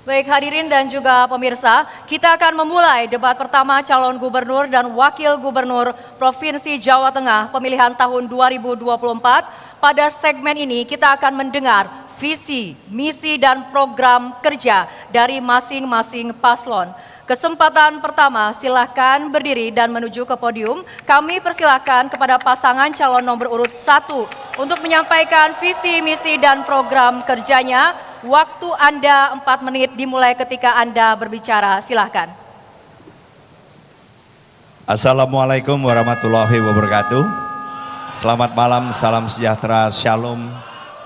Baik hadirin dan juga pemirsa, kita akan memulai debat pertama calon gubernur dan wakil gubernur Provinsi Jawa Tengah pemilihan tahun 2024. Pada segmen ini kita akan mendengar visi, misi dan program kerja dari masing-masing paslon. Kesempatan pertama, silakan berdiri dan menuju ke podium. Kami persilakan kepada pasangan calon nomor urut 1 untuk menyampaikan visi, misi dan program kerjanya. Waktu Anda 4 menit dimulai ketika Anda berbicara. Silakan. Assalamualaikum warahmatullahi wabarakatuh. Selamat malam, salam sejahtera, shalom,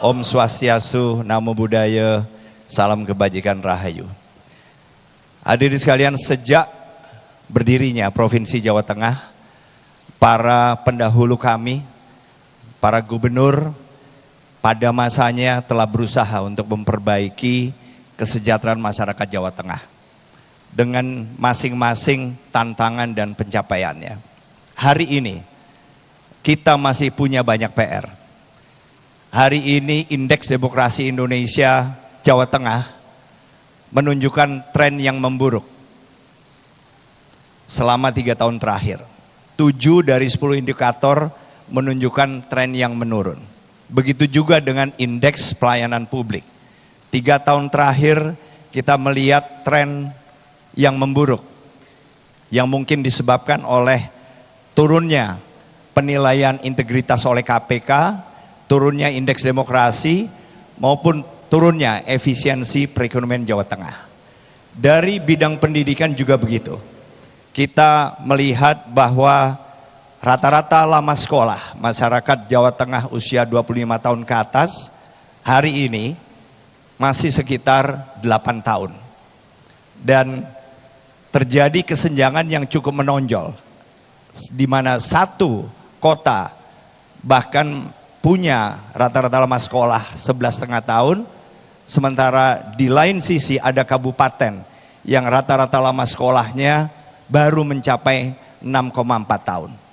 Om Swastiastu, Namo Buddhaya, salam kebajikan rahayu. Hadirin sekalian, sejak berdirinya Provinsi Jawa Tengah, para pendahulu kami, para gubernur, pada masanya telah berusaha untuk memperbaiki kesejahteraan masyarakat Jawa Tengah dengan masing-masing tantangan dan pencapaiannya. Hari ini kita masih punya banyak PR. Hari ini indeks demokrasi Indonesia Jawa Tengah menunjukkan tren yang memburuk selama 3 tahun terakhir. 7 dari 10 indikator menunjukkan tren yang menurun. Begitu juga dengan indeks pelayanan publik. 3 tahun terakhir kita melihat tren yang memburuk, yang mungkin disebabkan oleh turunnya penilaian integritas oleh KPK, turunnya indeks demokrasi, maupun turunnya efisiensi perekonomian Jawa Tengah. Dari bidang pendidikan juga begitu. Kita melihat bahwa rata-rata lama sekolah masyarakat Jawa Tengah usia 25 tahun ke atas hari ini masih sekitar 8 tahun. Dan terjadi kesenjangan yang cukup menonjol, di mana satu kota bahkan punya rata-rata lama sekolah 11,5 tahun, sementara di lain sisi ada kabupaten yang rata-rata lama sekolahnya baru mencapai 6,4 tahun.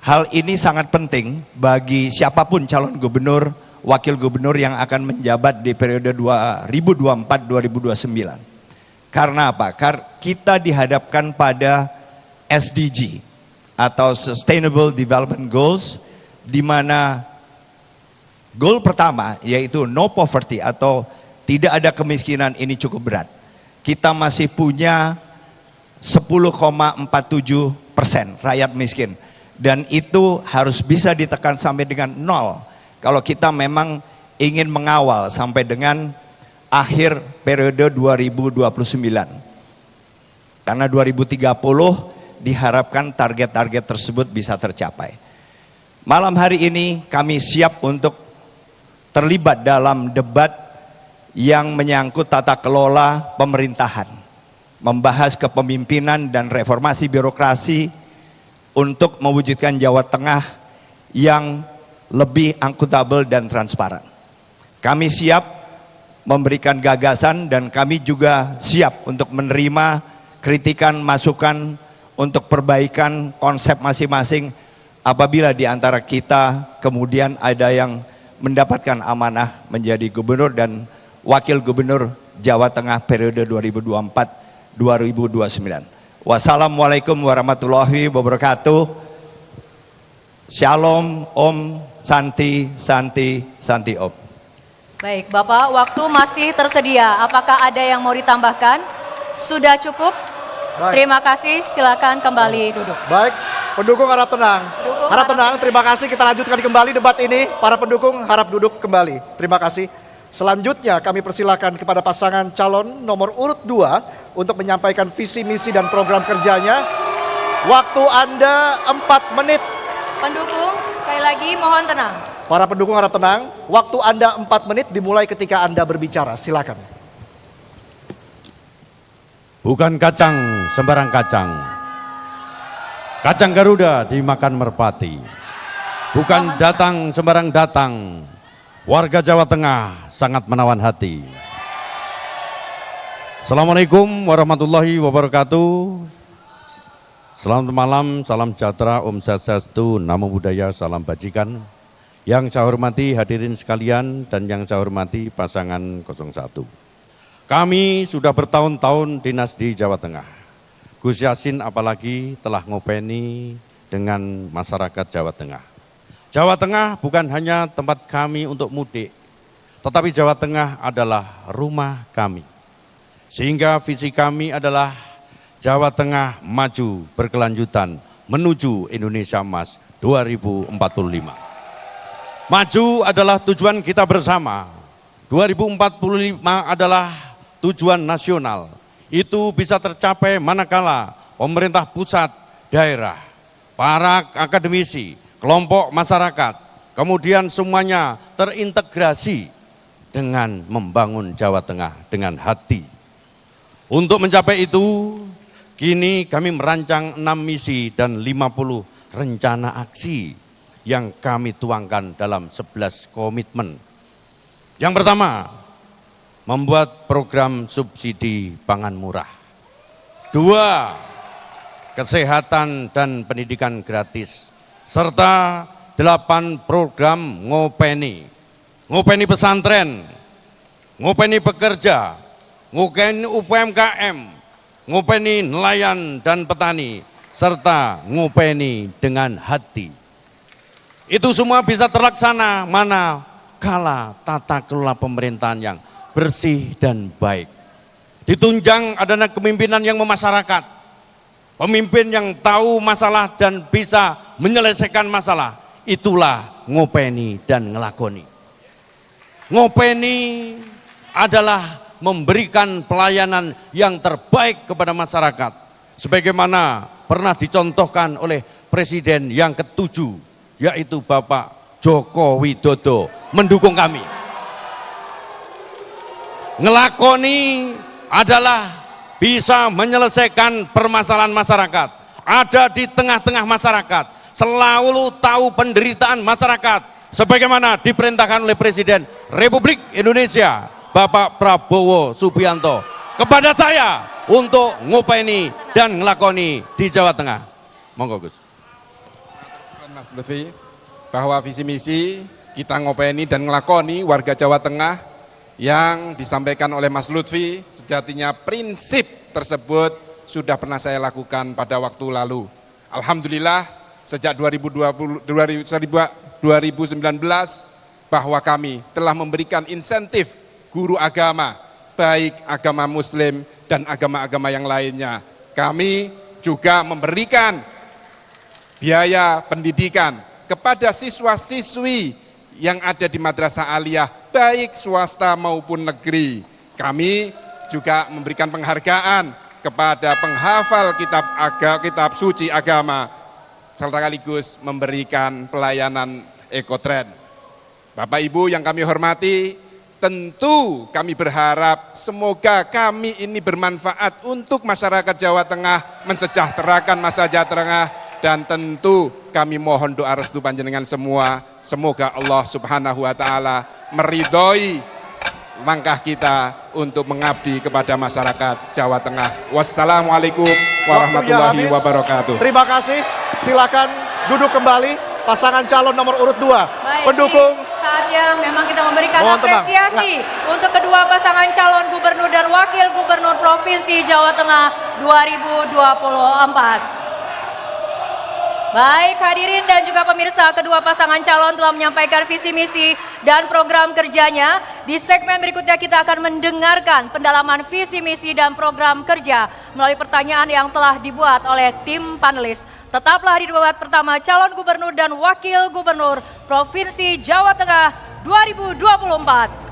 Hal ini sangat penting bagi siapapun calon gubernur, wakil gubernur yang akan menjabat di periode 2024-2029. Karena apa? Karena kita dihadapkan pada SDG atau Sustainable Development Goals, di mana goal pertama yaitu no poverty atau tidak ada kemiskinan ini cukup berat. Kita masih punya 10,47% rakyat miskin. Dan itu harus bisa ditekan sampai dengan 0 kalau kita memang ingin mengawal sampai dengan akhir periode 2029. Karena 2030 diharapkan target-target tersebut bisa tercapai. Malam hari ini kami siap untuk terlibat dalam debat yang menyangkut tata kelola pemerintahan, membahas kepemimpinan dan reformasi birokrasi untuk mewujudkan Jawa Tengah yang lebih akuntabel dan transparan. Kami siap memberikan gagasan dan kami juga siap untuk menerima kritikan, masukan untuk perbaikan konsep masing-masing apabila di antara kita kemudian ada yang mendapatkan amanah menjadi gubernur dan wakil gubernur Jawa Tengah periode 2024-2029. Wassalamualaikum warahmatullahi wabarakatuh. Shalom, Om, Santi, Santi, Santi Om. Baik Bapak, waktu masih tersedia. Apakah ada yang mau ditambahkan? Sudah cukup? Baik. Terima kasih, silakan kembali duduk. Baik, pendukung harap tenang. Harap tenang, terima kasih. Kita lanjutkan kembali debat ini. Para pendukung harap duduk kembali. Terima kasih. Selanjutnya kami persilakan kepada pasangan calon nomor urut 2 untuk menyampaikan visi, misi, dan program kerjanya. Waktu Anda 4 menit. Pendukung, sekali lagi mohon tenang. Para pendukung harap tenang. Waktu Anda 4 menit dimulai ketika Anda berbicara. Silakan. Bukan kacang sembarang kacang. Kacang Garuda dimakan merpati. Bukan datang sembarang datang. Warga Jawa Tengah sangat menawan hati. Assalamualaikum warahmatullahi wabarakatuh. Selamat malam, salam sejahtera, Om Swastiastu, Namo Buddhaya, salam bajikan. Yang saya hormati hadirin sekalian dan yang saya hormati pasangan 01. Kami sudah bertahun-tahun dinas di Jawa Tengah. Gus Yassin apalagi telah ngopeni dengan masyarakat Jawa Tengah. Jawa Tengah bukan hanya tempat kami untuk mudik, tetapi Jawa Tengah adalah rumah kami. Sehingga visi kami adalah Jawa Tengah maju berkelanjutan menuju Indonesia Emas 2045. Maju adalah tujuan kita bersama. 2045 adalah tujuan nasional. Itu bisa tercapai manakala pemerintah pusat, daerah, para akademisi, kelompok masyarakat, kemudian semuanya terintegrasi dengan membangun Jawa Tengah dengan hati. Untuk mencapai itu, kini kami merancang 6 misi dan 50 rencana aksi yang kami tuangkan dalam 11 komitmen. Yang pertama, membuat program subsidi pangan murah. 2, kesehatan dan pendidikan gratis. Serta 8 program ngopeni. Ngopeni pesantren, ngopeni pekerja, ngopeni UMKM, ngopeni nelayan dan petani, serta ngopeni dengan hati. Itu semua bisa terlaksana manakala tata kelola pemerintahan yang bersih dan baik. Ditunjang adanya kepemimpinan yang memasyarakat. Pemimpin yang tahu masalah dan bisa menyelesaikan masalah. Itulah ngopeni dan ngelakoni. Ngopeni adalah memberikan pelayanan yang terbaik kepada masyarakat. Sebagaimana pernah dicontohkan oleh Presiden yang ke-7, yaitu Bapak Joko Widodo mendukung kami. Ngelakoni adalah bisa menyelesaikan permasalahan masyarakat. Ada di tengah-tengah masyarakat, selalu tahu penderitaan masyarakat. Sebagaimana diperintahkan oleh Presiden Republik Indonesia, Bapak Prabowo Subianto, kepada saya untuk ngopeni dan ngelakoni di Jawa Tengah. Monggo Gus. Mas Lutfi, bahwa visi misi kita ngopeni dan ngelakoni warga Jawa Tengah yang disampaikan oleh Mas Lutfi, sejatinya prinsip tersebut sudah pernah saya lakukan pada waktu lalu. Alhamdulillah sejak 2019 bahwa kami telah memberikan insentif guru agama, baik agama Muslim dan agama-agama yang lainnya. Kami juga memberikan biaya pendidikan kepada siswa-siswi yang ada di madrasah aliyah, baik swasta maupun negeri. Kami juga memberikan penghargaan kepada penghafal kitab suci agama, sekaligus memberikan pelayanan ekotrend. Bapak Ibu yang kami hormati, tentu kami berharap semoga kami ini bermanfaat untuk masyarakat Jawa Tengah, mensejahterakan masyarakat Tengah, dan tentu kami mohon doa restu panjenengan semua, semoga Allah Subhanahu wa taala meridhoi langkah kita untuk mengabdi kepada masyarakat Jawa Tengah. Wassalamualaikum warahmatullahi wabarakatuh. Terima kasih. Silakan duduk kembali pasangan calon nomor urut 2. Pendukung. Saatnya memang kita memberikan Mohon apresiasi untuk kedua pasangan calon gubernur dan wakil gubernur Provinsi Jawa Tengah 2024. Baik hadirin dan juga pemirsa, kedua pasangan calon telah menyampaikan visi misi dan program kerjanya. Di segmen berikutnya kita akan mendengarkan pendalaman visi misi dan program kerja melalui pertanyaan yang telah dibuat oleh tim panelis. Tetaplah di debat pertama calon gubernur dan wakil gubernur Provinsi Jawa Tengah 2024.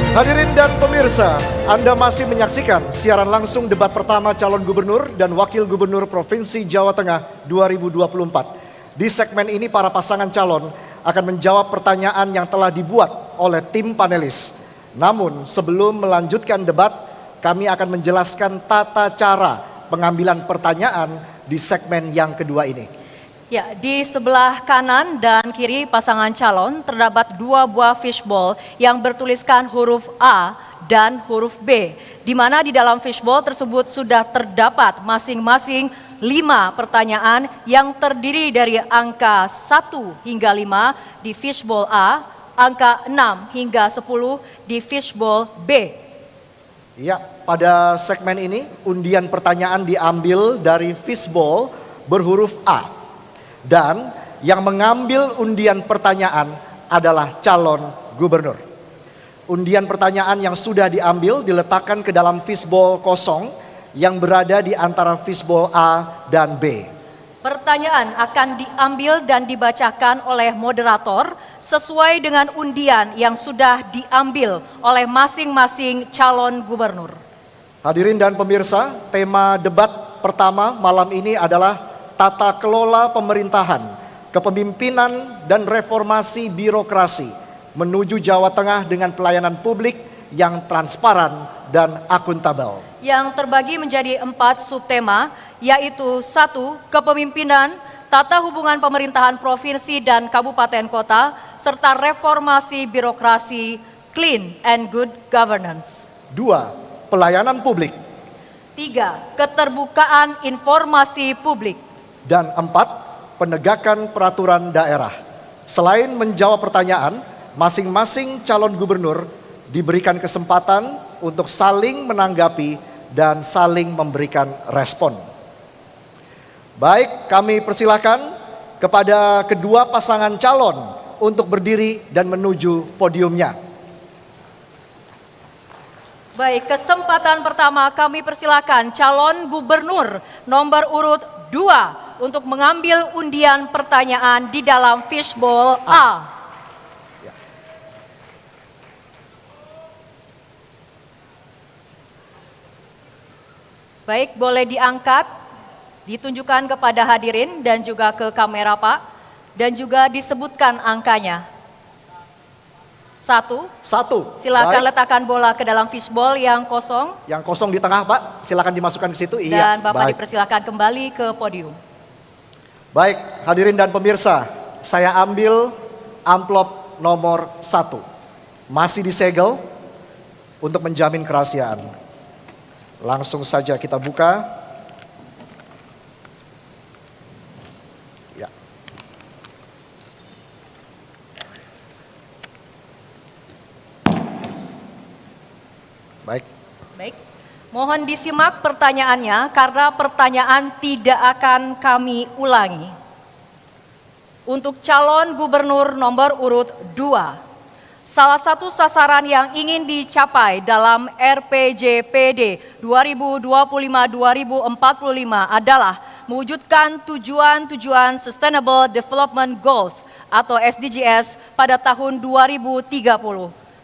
Hadirin dan pemirsa, Anda masih menyaksikan siaran langsung debat pertama calon gubernur dan wakil gubernur Provinsi Jawa Tengah 2024. Di segmen ini para pasangan calon akan menjawab pertanyaan yang telah dibuat oleh tim panelis. Namun sebelum melanjutkan debat, kami akan menjelaskan tata cara pengambilan pertanyaan di segmen yang kedua ini. Ya, di sebelah kanan dan kiri pasangan calon terdapat 2 buah fishbowl yang bertuliskan huruf A dan huruf B, di mana di dalam fishbowl tersebut sudah terdapat masing-masing 5 pertanyaan yang terdiri dari angka 1 hingga 5 di fishbowl A, angka 6 hingga 10 di fishbowl B. Ya, pada segmen ini undian pertanyaan diambil dari fishbowl berhuruf A. Dan yang mengambil undian pertanyaan adalah calon gubernur. Undian pertanyaan yang sudah diambil diletakkan ke dalam fishbowl kosong yang berada di antara fishbowl A dan B. Pertanyaan akan diambil dan dibacakan oleh moderator sesuai dengan undian yang sudah diambil oleh masing-masing calon gubernur. Hadirin dan pemirsa, tema debat pertama malam ini adalah tata kelola pemerintahan, kepemimpinan dan reformasi birokrasi menuju Jawa Tengah dengan pelayanan publik yang transparan dan akuntabel. Yang terbagi menjadi 4 subtema, yaitu 1. Kepemimpinan, tata hubungan pemerintahan provinsi dan kabupaten kota, serta reformasi birokrasi, clean and good governance. 2. Pelayanan publik. 3. Keterbukaan informasi publik. Dan 4. Penegakan peraturan daerah. Selain menjawab pertanyaan, masing-masing calon gubernur diberikan kesempatan untuk saling menanggapi dan saling memberikan respon. Baik, kami persilakan kepada kedua pasangan calon untuk berdiri dan menuju podiumnya. Baik, kesempatan pertama kami persilakan calon gubernur nomor urut 2 untuk mengambil undian pertanyaan di dalam fishbowl A. Baik, boleh diangkat, ditunjukkan kepada hadirin dan juga ke kamera Pak, dan juga disebutkan angkanya. 1. Silakan Baik. letakkan bola ke dalam fishbowl yang kosong. Yang kosong di tengah, Pak, silakan dimasukkan ke situ. Dan Bapak baik. dipersilakan kembali ke podium. Baik, hadirin dan pemirsa, saya ambil amplop nomor 1. Masih disegel untuk menjamin kerahasiaan. Langsung saja kita buka. Ya. Baik. Baik, mohon disimak pertanyaannya karena pertanyaan tidak akan kami ulangi. Untuk calon gubernur nomor urut 2. Salah satu sasaran yang ingin dicapai dalam RPJPD 2025-2045 adalah mewujudkan tujuan-tujuan Sustainable Development Goals atau SDGs pada tahun 2030.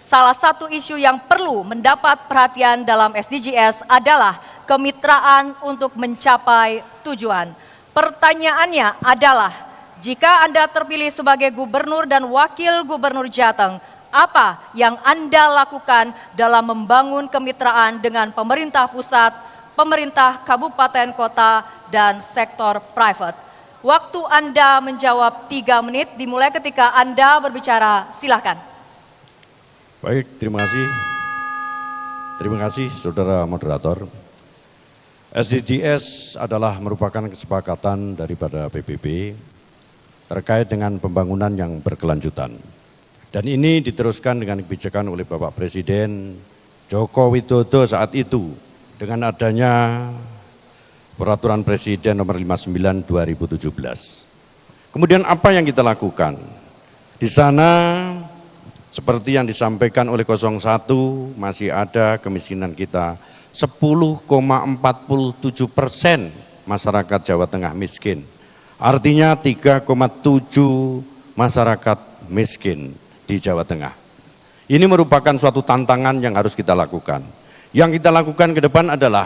Salah satu isu yang perlu mendapat perhatian dalam SDGs adalah kemitraan untuk mencapai tujuan. Pertanyaannya adalah, jika Anda terpilih sebagai gubernur dan wakil gubernur Jateng, apa yang Anda lakukan dalam membangun kemitraan dengan pemerintah pusat, pemerintah kabupaten kota, dan sektor private? Waktu Anda menjawab 3 menit dimulai ketika Anda berbicara, silakan. Baik, terima kasih. Terima kasih saudara moderator. SDGs adalah merupakan kesepakatan daripada PBB terkait dengan pembangunan yang berkelanjutan. Dan ini diteruskan dengan kebijakan oleh Bapak Presiden Joko Widodo saat itu dengan adanya Peraturan Presiden nomor 59 2017. Kemudian apa yang kita lakukan? Di sana seperti yang disampaikan oleh 01 masih ada kemiskinan kita 10,47% masyarakat Jawa Tengah miskin. Artinya 3,7 masyarakat miskin di Jawa Tengah. Ini merupakan suatu tantangan yang harus kita lakukan. Yang kita lakukan ke depan adalah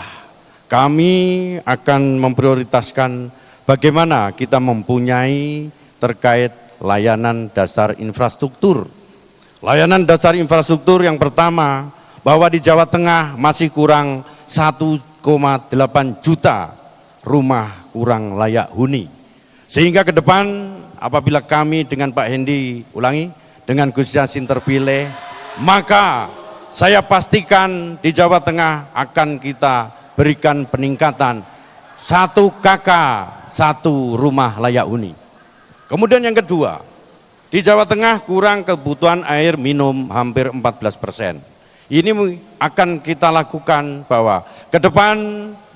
kami akan memprioritaskan bagaimana kita mempunyai terkait layanan dasar infrastruktur. Layanan dasar infrastruktur yang pertama, bahwa di Jawa Tengah masih kurang 1,8 juta rumah kurang layak huni. Sehingga ke depan apabila kami dengan Pak Hendi, dengan Gus Yassin terpilih, maka saya pastikan di Jawa Tengah akan kita berikan peningkatan 1 KK, 1 rumah layak huni. Kemudian yang kedua, Di Jawa Tengah kurang kebutuhan air minum hampir 14%. Ini akan kita lakukan bahwa ke depan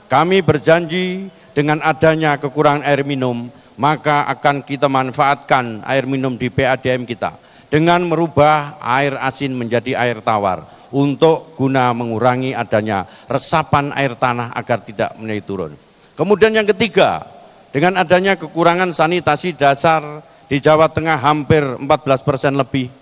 kami berjanji dengan adanya kekurangan air minum, maka akan kita manfaatkan air minum di PADM kita dengan merubah air asin menjadi air tawar untuk guna mengurangi adanya resapan air tanah agar tidak menjadi turun. Kemudian yang ketiga, dengan adanya kekurangan sanitasi dasar di Jawa Tengah hampir 14% lebih,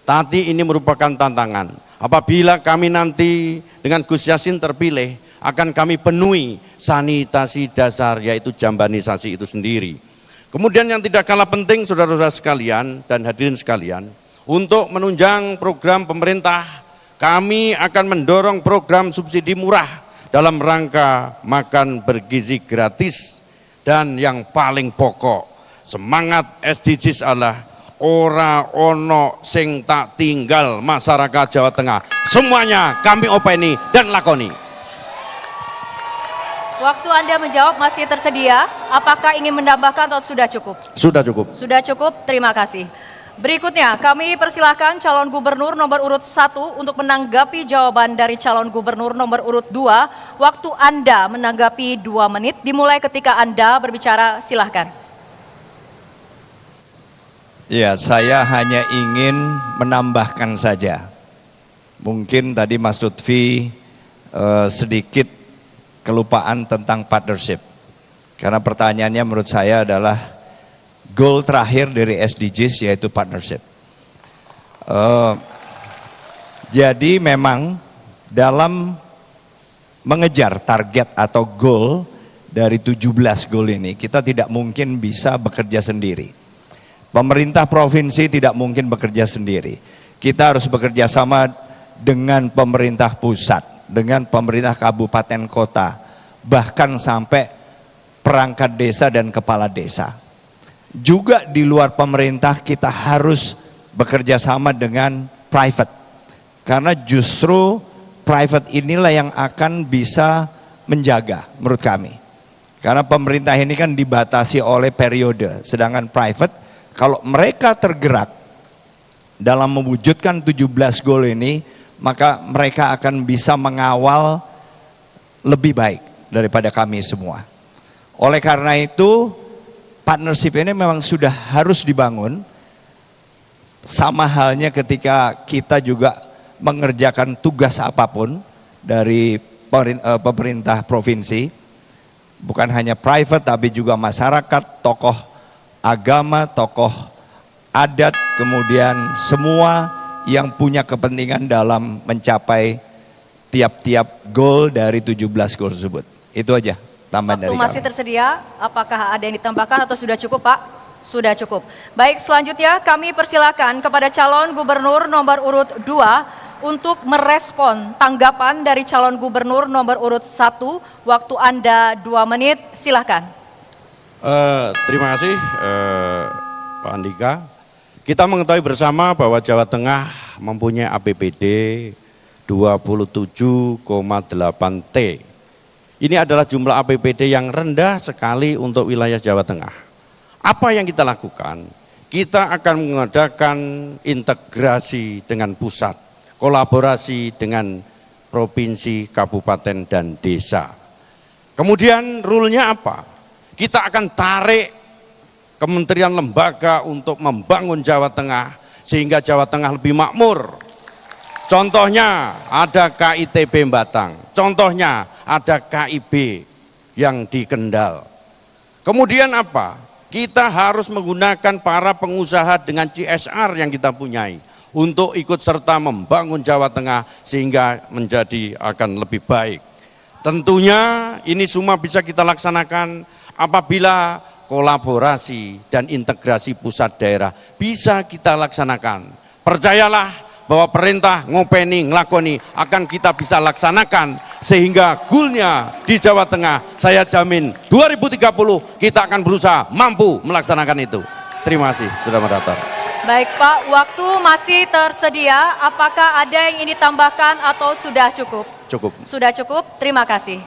tadi ini merupakan tantangan. Apabila kami nanti dengan Gus Yassin terpilih, akan kami penuhi sanitasi dasar, yaitu jambanisasi itu sendiri. Kemudian yang tidak kalah penting, saudara-saudara sekalian dan hadirin sekalian, untuk menunjang program pemerintah, kami akan mendorong program subsidi murah dalam rangka makan bergizi gratis. Dan yang paling pokok, semangat SDGs adalah ora ono sing tak tinggal masyarakat Jawa Tengah. Semuanya kami openi dan lakoni. Waktu Anda menjawab masih tersedia. Apakah ingin menambahkan atau sudah cukup? Sudah cukup. Sudah cukup, terima kasih. Berikutnya kami persilahkan calon gubernur nomor urut 1 untuk menanggapi jawaban dari calon gubernur nomor urut 2. Waktu Anda menanggapi 2 menit, dimulai ketika Anda berbicara, silahkan. Ya, saya hanya ingin menambahkan saja. Mungkin tadi Mas Lutfi sedikit kelupaan tentang partnership. Karena pertanyaannya menurut saya adalah goal terakhir dari SDGs yaitu partnership. Jadi memang dalam mengejar target atau goal dari 17 goal ini, kita tidak mungkin bisa bekerja sendiri. Pemerintah provinsi tidak mungkin bekerja sendiri. Kita harus bekerja sama dengan pemerintah pusat, dengan pemerintah kabupaten kota, bahkan sampai perangkat desa dan kepala desa. Juga di luar pemerintah kita harus bekerja sama dengan private. Karena justru private inilah yang akan bisa menjaga menurut kami. Karena pemerintah ini kan dibatasi oleh periode, sedangkan private kalau mereka tergerak dalam mewujudkan 17 goal ini, maka mereka akan bisa mengawal lebih baik daripada kami semua. Oleh karena itu, partnership ini memang sudah harus dibangun, sama halnya ketika kita juga mengerjakan tugas apapun dari pemerintah provinsi, bukan hanya private tapi juga masyarakat, tokoh agama, tokoh adat, kemudian semua yang punya kepentingan dalam mencapai tiap-tiap goal dari 17 goal tersebut. Itu aja tambahan dari kami. Waktu masih tersedia, apakah ada yang ditambahkan atau sudah cukup, Pak? Sudah cukup. Baik, selanjutnya kami persilakan kepada calon gubernur nomor urut 2 untuk merespon tanggapan dari calon gubernur nomor urut 1. Waktu Anda 2 menit, silahkan. Terima kasih Pak Andika. Kita mengetahui bersama bahwa Jawa Tengah mempunyai APBD 27,8 T. Ini adalah jumlah APBD yang rendah sekali untuk wilayah Jawa Tengah. Apa yang kita lakukan? Kita akan mengadakan integrasi dengan pusat, kolaborasi dengan provinsi, kabupaten, dan desa. Kemudian rule-nya apa? Kita akan tarik kementerian lembaga untuk membangun Jawa Tengah sehingga Jawa Tengah lebih makmur. Contohnya ada KITB Batang, contohnya ada KIB yang di Kendal. Kemudian apa? Kita harus menggunakan para pengusaha dengan CSR yang kita punyai untuk ikut serta membangun Jawa Tengah sehingga menjadi akan lebih baik. Tentunya ini semua bisa kita laksanakan apabila kolaborasi dan integrasi pusat daerah bisa kita laksanakan. Percayalah bahwa perintah ngopeni, ngelakoni akan kita bisa laksanakan sehingga goalnya di Jawa Tengah saya jamin 2030 kita akan berusaha mampu melaksanakan itu. Terima kasih sudah mendatar. Baik Pak, waktu masih tersedia. Apakah ada yang ingin ditambahkan atau sudah cukup? Cukup. Sudah cukup, terima kasih.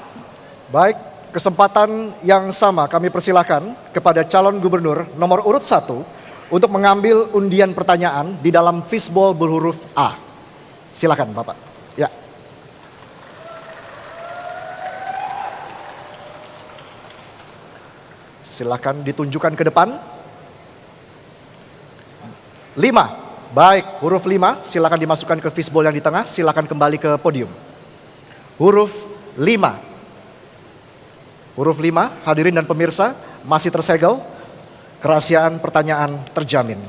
Baik, kesempatan yang sama kami persilakan kepada calon gubernur nomor urut 1 untuk mengambil undian pertanyaan di dalam fishbowl berhuruf A. Silakan Bapak. Ya. Silakan ditunjukkan ke depan. 5. Baik, huruf 5 silakan dimasukkan ke fishbowl yang di tengah. Silakan kembali ke podium. Huruf 5. Huruf 5, hadirin dan pemirsa, masih tersegel. Kerahasiaan pertanyaan terjamin.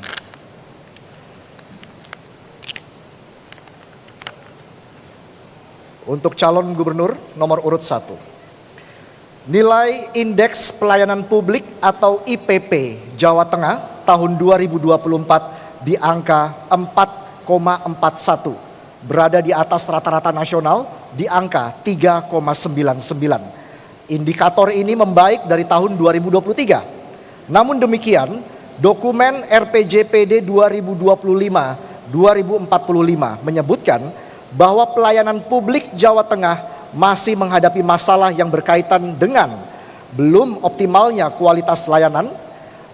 Untuk calon gubernur nomor urut 1. Nilai Indeks Pelayanan Publik atau IPP Jawa Tengah tahun 2024 di angka 4,41. Berada di atas rata-rata nasional di angka 3,99. Indikator ini membaik dari tahun 2023. Namun demikian, dokumen RPJPD 2025-2045 menyebutkan bahwa pelayanan publik Jawa Tengah masih menghadapi masalah yang berkaitan dengan belum optimalnya kualitas layanan,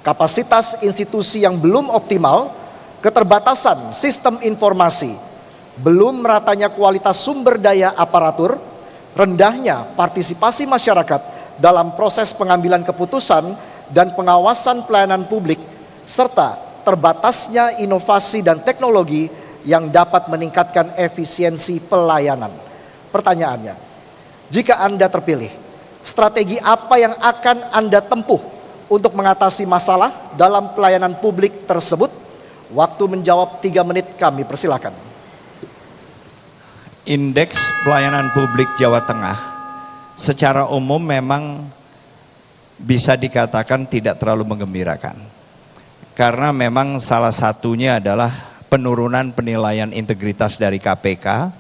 kapasitas institusi yang belum optimal, keterbatasan sistem informasi, belum meratanya kualitas sumber daya aparatur, rendahnya partisipasi masyarakat dalam proses pengambilan keputusan dan pengawasan pelayanan publik, serta terbatasnya inovasi dan teknologi yang dapat meningkatkan efisiensi pelayanan. Pertanyaannya, jika Anda terpilih, strategi apa yang akan Anda tempuh untuk mengatasi masalah dalam pelayanan publik tersebut? Waktu menjawab 3 menit, kami persilakan. Indeks Pelayanan Publik Jawa Tengah secara umum memang bisa dikatakan tidak terlalu menggembirakan. Karena memang salah satunya adalah penurunan penilaian integritas dari KPK,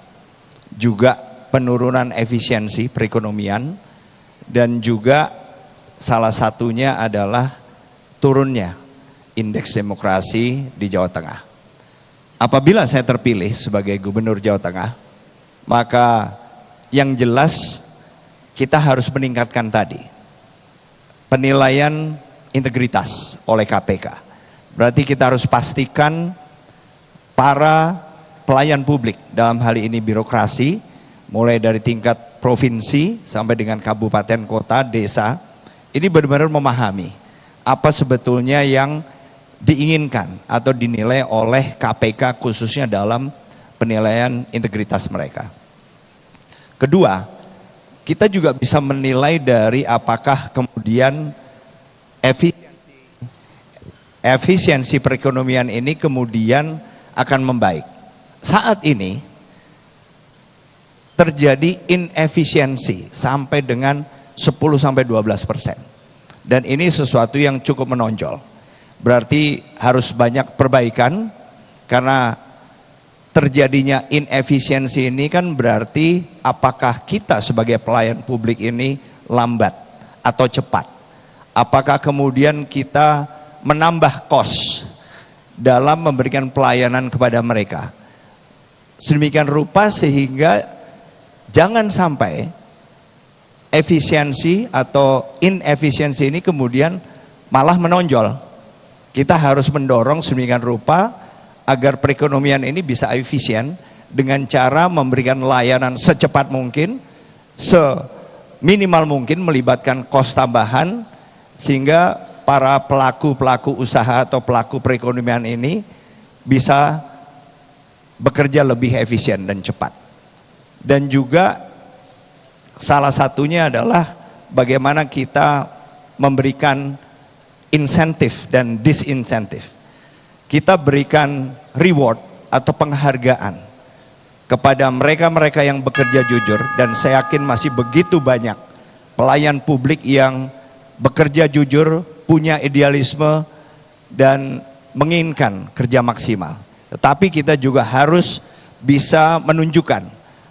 juga penurunan efisiensi perekonomian, dan juga salah satunya adalah turunnya indeks demokrasi di Jawa Tengah. Apabila saya terpilih sebagai gubernur Jawa Tengah, maka yang jelas kita harus meningkatkan tadi penilaian integritas oleh KPK. Berarti kita harus pastikan para pelayan publik, dalam hal ini birokrasi, mulai dari tingkat provinsi sampai dengan kabupaten, kota, desa, ini benar-benar memahami apa sebetulnya yang diinginkan atau dinilai oleh KPK khususnya dalam penilaian integritas mereka. Kedua, kita juga bisa menilai dari apakah kemudian efisiensi perekonomian ini kemudian akan membaik. Saat ini terjadi inefisiensi sampai dengan 10-12%. Dan ini sesuatu yang cukup menonjol. Berarti harus banyak perbaikan, karena terjadinya inefisiensi ini kan berarti apakah kita sebagai pelayan publik ini lambat atau cepat. Apakah kemudian kita menambah kos dalam memberikan pelayanan kepada mereka. Sedemikian rupa sehingga jangan sampai efisiensi atau inefisiensi ini kemudian malah menonjol. Kita harus mendorong sedemikian rupa agar perekonomian ini bisa efisien dengan cara memberikan layanan secepat mungkin, seminimal mungkin, melibatkan kos tambahan, sehingga para pelaku-pelaku usaha atau pelaku perekonomian ini bisa bekerja lebih efisien dan cepat. Dan juga salah satunya adalah bagaimana kita memberikan insentif dan disinsentif. Kita berikan reward atau penghargaan kepada mereka-mereka yang bekerja jujur, dan saya yakin masih begitu banyak pelayan publik yang bekerja jujur, punya idealisme dan menginginkan kerja maksimal. Tetapi kita juga harus bisa menunjukkan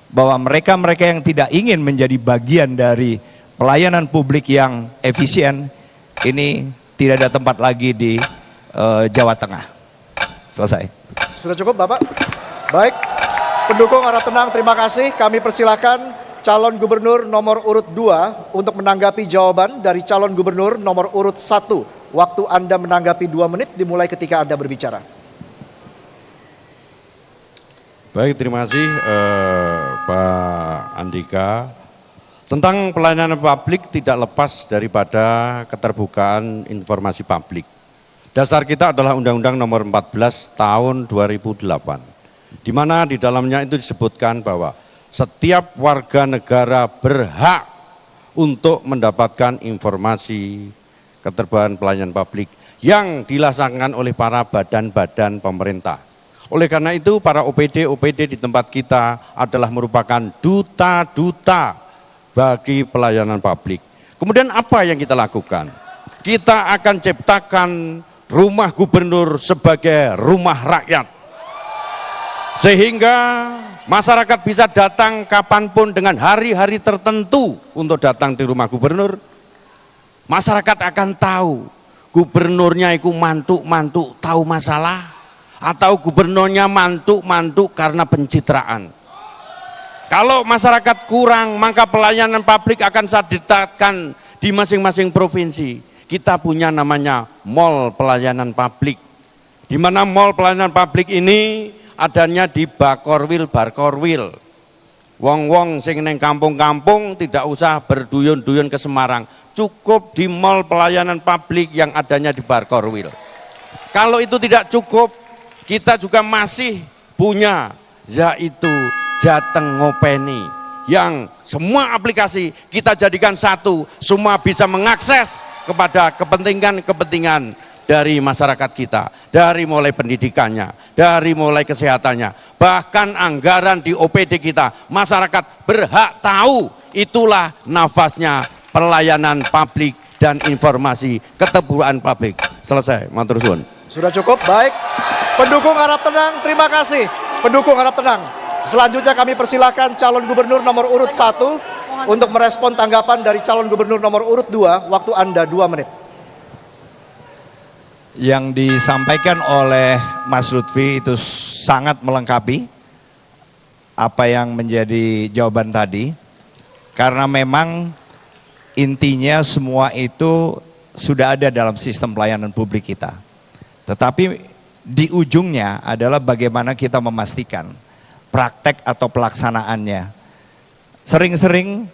bahwa mereka-mereka yang tidak ingin menjadi bagian dari pelayanan publik yang efisien ini tidak ada tempat lagi di Jawa Tengah. Selesai. Sudah cukup Bapak? Baik, pendukung harap tenang, terima kasih. Kami persilakan calon gubernur nomor urut 2 untuk menanggapi jawaban dari calon gubernur nomor urut 1 Waktu Anda menanggapi 2 menit dimulai ketika Anda berbicara. Baik, terima kasih Pak Andika. Tentang pelayanan publik tidak lepas daripada keterbukaan informasi publik. Dasar kita adalah Undang-Undang Nomor 14 Tahun 2008, di mana di dalamnya itu disebutkan bahwa setiap warga negara berhak untuk mendapatkan informasi keterbukaan pelayanan publik yang dilaksanakan oleh para badan-badan pemerintah. Oleh karena itu, para OPD di tempat kita adalah merupakan duta-duta bagi pelayanan publik. Kemudian apa yang kita lakukan? Kita akan ciptakan rumah gubernur sebagai rumah rakyat. Sehingga masyarakat bisa datang kapanpun dengan hari-hari tertentu untuk datang di rumah gubernur. Masyarakat akan tahu gubernurnya itu mantuk-mantuk tahu masalah, atau gubernurnya mantuk-mantuk karena pencitraan. Kalau masyarakat kurang, maka pelayanan publik akan saya ditetapkan di masing-masing provinsi. Kita punya namanya mall pelayanan publik, di mana mall pelayanan publik ini adanya di Bakorwil. Wong-wong sing neng kampung-kampung tidak usah berduyun-duyun ke Semarang, cukup di mall pelayanan publik yang adanya di Bakorwil. Kalau itu tidak cukup, kita juga masih punya yaitu Jateng Ngopeni, yang semua aplikasi kita jadikan satu, semua bisa mengakses kepada kepentingan-kepentingan dari masyarakat kita, dari mulai pendidikannya, dari mulai kesehatannya, bahkan anggaran di OPD kita, masyarakat berhak tahu. Itulah nafasnya pelayanan publik dan informasi keterbukaan publik. Selesai, matur suwun. Sudah cukup, baik. Pendukung harap tenang, terima kasih. Pendukung harap tenang. Selanjutnya kami persilakan calon gubernur nomor urut 1 untuk merespon tanggapan dari calon gubernur nomor urut 2. Waktu Anda 2 menit. Yang disampaikan oleh Mas Lutfi itu sangat melengkapi apa yang menjadi jawaban tadi, karena memang intinya semua itu sudah ada dalam sistem pelayanan publik kita. Tetapi di ujungnya adalah bagaimana kita memastikan praktek atau pelaksanaannya. Sering-sering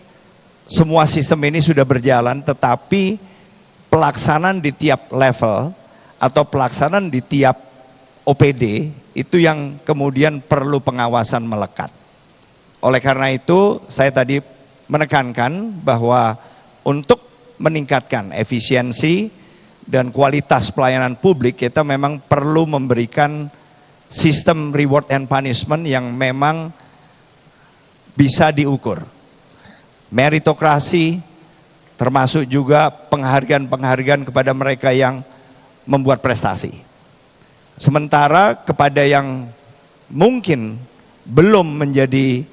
semua sistem ini sudah berjalan, tetapi pelaksanaan di tiap level atau pelaksanaan di tiap OPD itu yang kemudian perlu pengawasan melekat. Oleh karena itu saya tadi menekankan bahwa untuk meningkatkan efisiensi dan kualitas pelayanan publik, kita memang perlu memberikan sistem reward and punishment yang memang bisa diukur. Meritokrasi, termasuk juga penghargaan-penghargaan kepada mereka yang membuat prestasi. Sementara kepada yang mungkin belum menjadi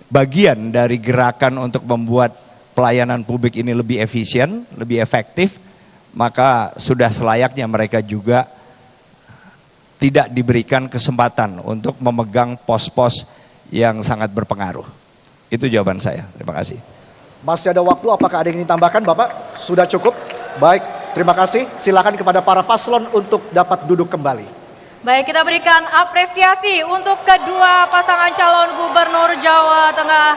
bagian dari gerakan untuk membuat pelayanan publik ini lebih efisien, lebih efektif, maka sudah selayaknya mereka juga tidak diberikan kesempatan untuk memegang pos-pos yang sangat berpengaruh. Itu jawaban saya. Terima kasih. Masih ada waktu, apakah ada yang ingin ditambahkan Bapak? Sudah cukup? Baik, terima kasih. Silakan kepada para paslon untuk dapat duduk kembali. Baik, kita berikan apresiasi untuk kedua pasangan calon gubernur Jawa Tengah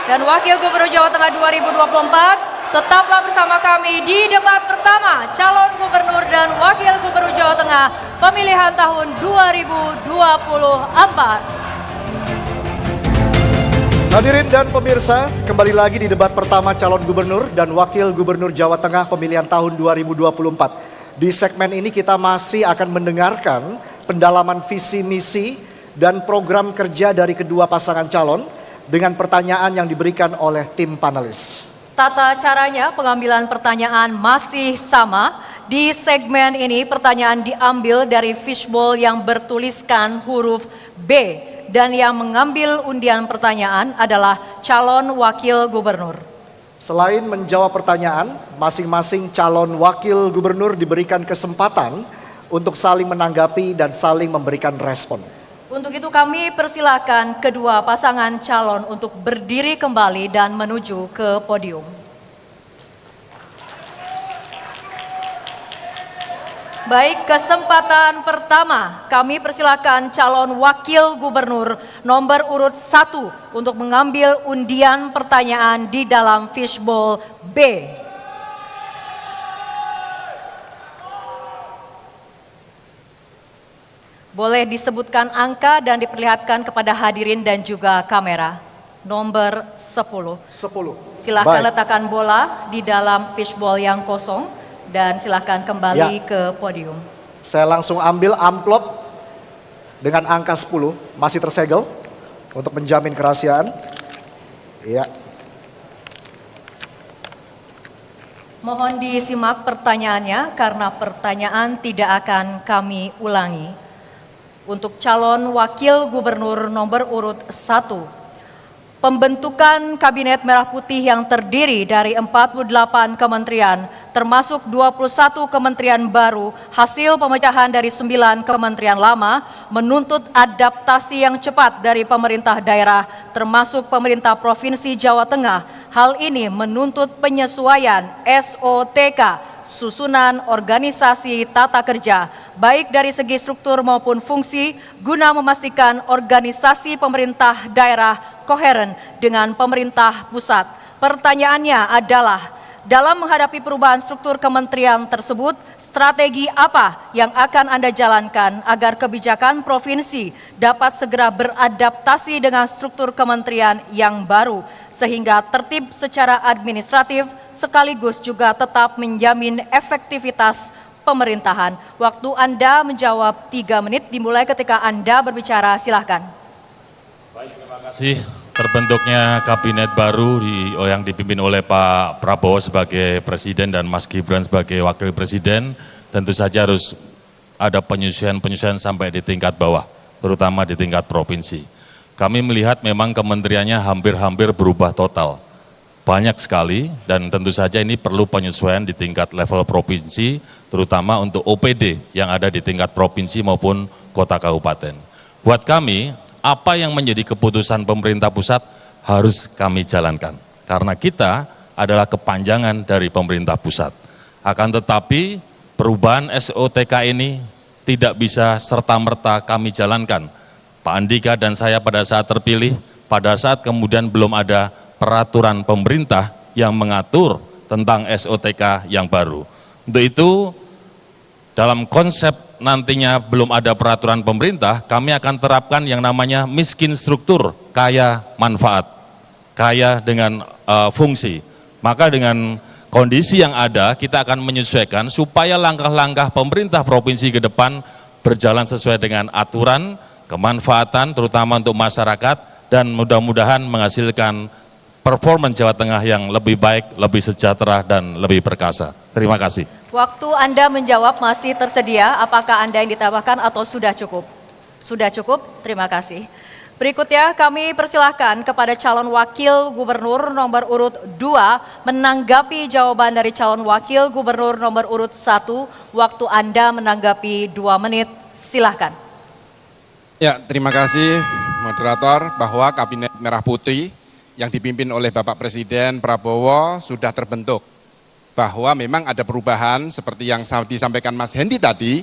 dan wakil gubernur Jawa Tengah 2024. Tetaplah bersama kami di debat pertama calon gubernur dan wakil gubernur Jawa Tengah pemilihan tahun 2024. Hadirin dan pemirsa, kembali lagi di debat pertama calon gubernur dan wakil gubernur Jawa Tengah pemilihan tahun 2024. Di segmen ini kita masih akan mendengarkan pendalaman visi misi dan program kerja dari kedua pasangan calon dengan pertanyaan yang diberikan oleh tim panelis. Tata caranya pengambilan pertanyaan masih sama. Di segmen ini pertanyaan diambil dari fishbowl yang bertuliskan huruf B dan yang mengambil undian pertanyaan adalah calon wakil gubernur. Selain menjawab pertanyaan, masing-masing calon wakil gubernur diberikan kesempatan untuk saling menanggapi dan saling memberikan respon. Untuk itu kami persilakan kedua pasangan calon untuk berdiri kembali dan menuju ke podium. Baik, kesempatan pertama kami persilakan calon wakil gubernur nomor urut 1 untuk mengambil undian pertanyaan di dalam fishbowl B. Boleh disebutkan angka dan diperlihatkan kepada hadirin dan juga kamera. Nomor 10. 10. Silahkan Baik. letakkan bola di dalam fishbowl yang kosong dan silahkan kembali ke podium. Saya langsung ambil amplop dengan angka 10, masih tersegel untuk menjamin kerahasiaan. Iya. Mohon disimak pertanyaannya karena pertanyaan tidak akan kami ulangi. Untuk calon wakil gubernur nomor urut 1. Pembentukan Kabinet Merah Putih yang terdiri dari 48 kementerian, termasuk 21 kementerian baru, hasil pemecahan dari 9 kementerian lama, menuntut adaptasi yang cepat dari pemerintah daerah, termasuk pemerintah Provinsi Jawa Tengah. Hal ini menuntut penyesuaian SOTK, susunan organisasi tata kerja, baik dari segi struktur maupun fungsi, guna memastikan organisasi pemerintah daerah koheren dengan pemerintah pusat. Pertanyaannya adalah, dalam menghadapi perubahan struktur kementerian tersebut, strategi apa yang akan Anda jalankan agar kebijakan provinsi dapat segera beradaptasi dengan struktur kementerian yang baru, sehingga tertib secara administratif sekaligus juga tetap menjamin efektivitas pemerintahan. Waktu Anda menjawab 3 menit dimulai ketika Anda berbicara, silahkan. Terima kasih. Terbentuknya kabinet baru yang dipimpin oleh Pak Prabowo sebagai presiden dan Mas Gibran sebagai wakil presiden, tentu saja harus ada penyesuaian sampai di tingkat bawah, terutama di tingkat provinsi. Kami melihat memang kementeriannya hampir-hampir berubah total, banyak sekali, dan tentu saja ini perlu penyesuaian di tingkat level provinsi, terutama untuk OPD yang ada di tingkat provinsi maupun kota kabupaten. Buat kami, apa yang menjadi keputusan pemerintah pusat harus kami jalankan. Karena kita adalah kepanjangan dari pemerintah pusat. Akan tetapi perubahan SOTK ini tidak bisa serta-merta kami jalankan. Pak Andika dan saya pada saat terpilih, pada saat kemudian belum ada peraturan pemerintah yang mengatur tentang SOTK yang baru. Untuk itu, dalam konsep nantinya belum ada peraturan pemerintah, kami akan terapkan yang namanya miskin struktur, kaya manfaat, kaya dengan fungsi. Maka dengan kondisi yang ada, kita akan menyesuaikan supaya langkah-langkah pemerintah provinsi ke depan berjalan sesuai dengan aturan, kemanfaatan, terutama untuk masyarakat, dan mudah-mudahan menghasilkan performance Jawa Tengah yang lebih baik, lebih sejahtera, dan lebih perkasa. Terima kasih. Waktu Anda menjawab masih tersedia, apakah Anda yang ditambahkan atau sudah cukup? Sudah cukup, terima kasih. Berikutnya kami persilahkan kepada calon wakil gubernur nomor urut 2 menanggapi jawaban dari calon wakil gubernur nomor urut 1. Waktu Anda menanggapi 2 menit, silahkan. Ya, terima kasih moderator, bahwa Kabinet Merah Putih yang dipimpin oleh Bapak Presiden Prabowo sudah terbentuk. Bahwa memang ada perubahan seperti yang disampaikan Mas Hendi tadi,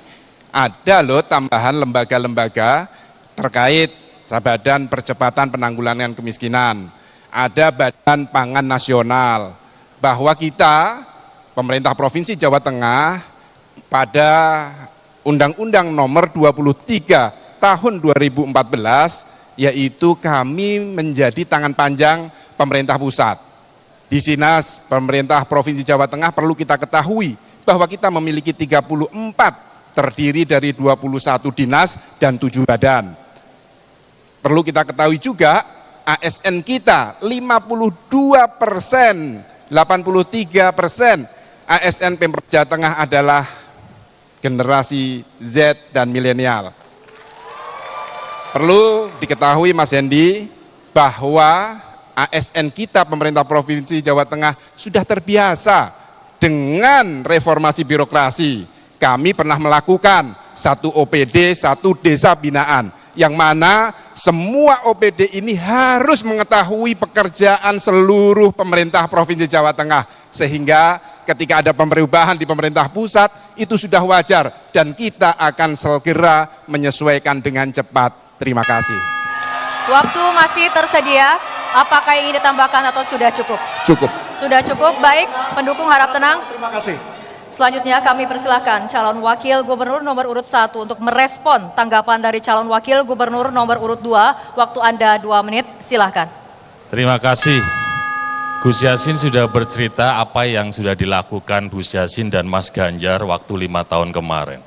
ada loh tambahan lembaga-lembaga terkait Badan Percepatan Penanggulangan Kemiskinan, ada Badan Pangan Nasional, bahwa kita, pemerintah Provinsi Jawa Tengah, pada Undang-Undang Nomor 23 Tahun 2014, yaitu kami menjadi tangan panjang pemerintah pusat. Di Sinas pemerintah Provinsi Jawa Tengah perlu kita ketahui bahwa kita memiliki 34 terdiri dari 21 dinas dan 7 badan. Perlu kita ketahui juga ASN kita 52%, 83% ASN Pemprov Jawa Tengah adalah generasi Z dan milenial. Perlu diketahui Mas Hendi bahwa ASN kita pemerintah Provinsi Jawa Tengah sudah terbiasa dengan reformasi birokrasi. Kami pernah melakukan 1 OPD, 1 desa binaan, yang mana semua OPD ini harus mengetahui pekerjaan seluruh pemerintah Provinsi Jawa Tengah, sehingga ketika ada perubahan di pemerintah pusat, itu sudah wajar dan kita akan segera menyesuaikan dengan cepat. Terima kasih. Waktu masih tersedia, apakah ingin ditambahkan atau sudah cukup? Cukup. Sudah cukup, baik, pendukung harap tenang. Terima kasih. Selanjutnya kami persilahkan calon wakil gubernur nomor urut 1 untuk merespon tanggapan dari calon wakil gubernur nomor urut 2. Waktu Anda 2 menit, silahkan. Terima kasih. Gus Yassin sudah bercerita apa yang sudah dilakukan Gus Yassin dan Mas Ganjar waktu 5 tahun kemarin.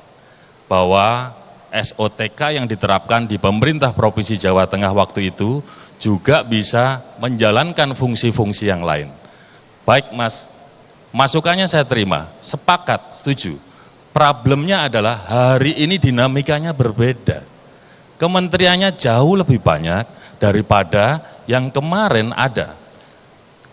Bahwa SOTK yang diterapkan di pemerintah Provinsi Jawa Tengah waktu itu juga bisa menjalankan fungsi-fungsi yang lain. Baik Mas, masukannya saya terima, sepakat, setuju. Problemnya adalah hari ini dinamikanya berbeda. Kementeriannya jauh lebih banyak daripada yang kemarin ada.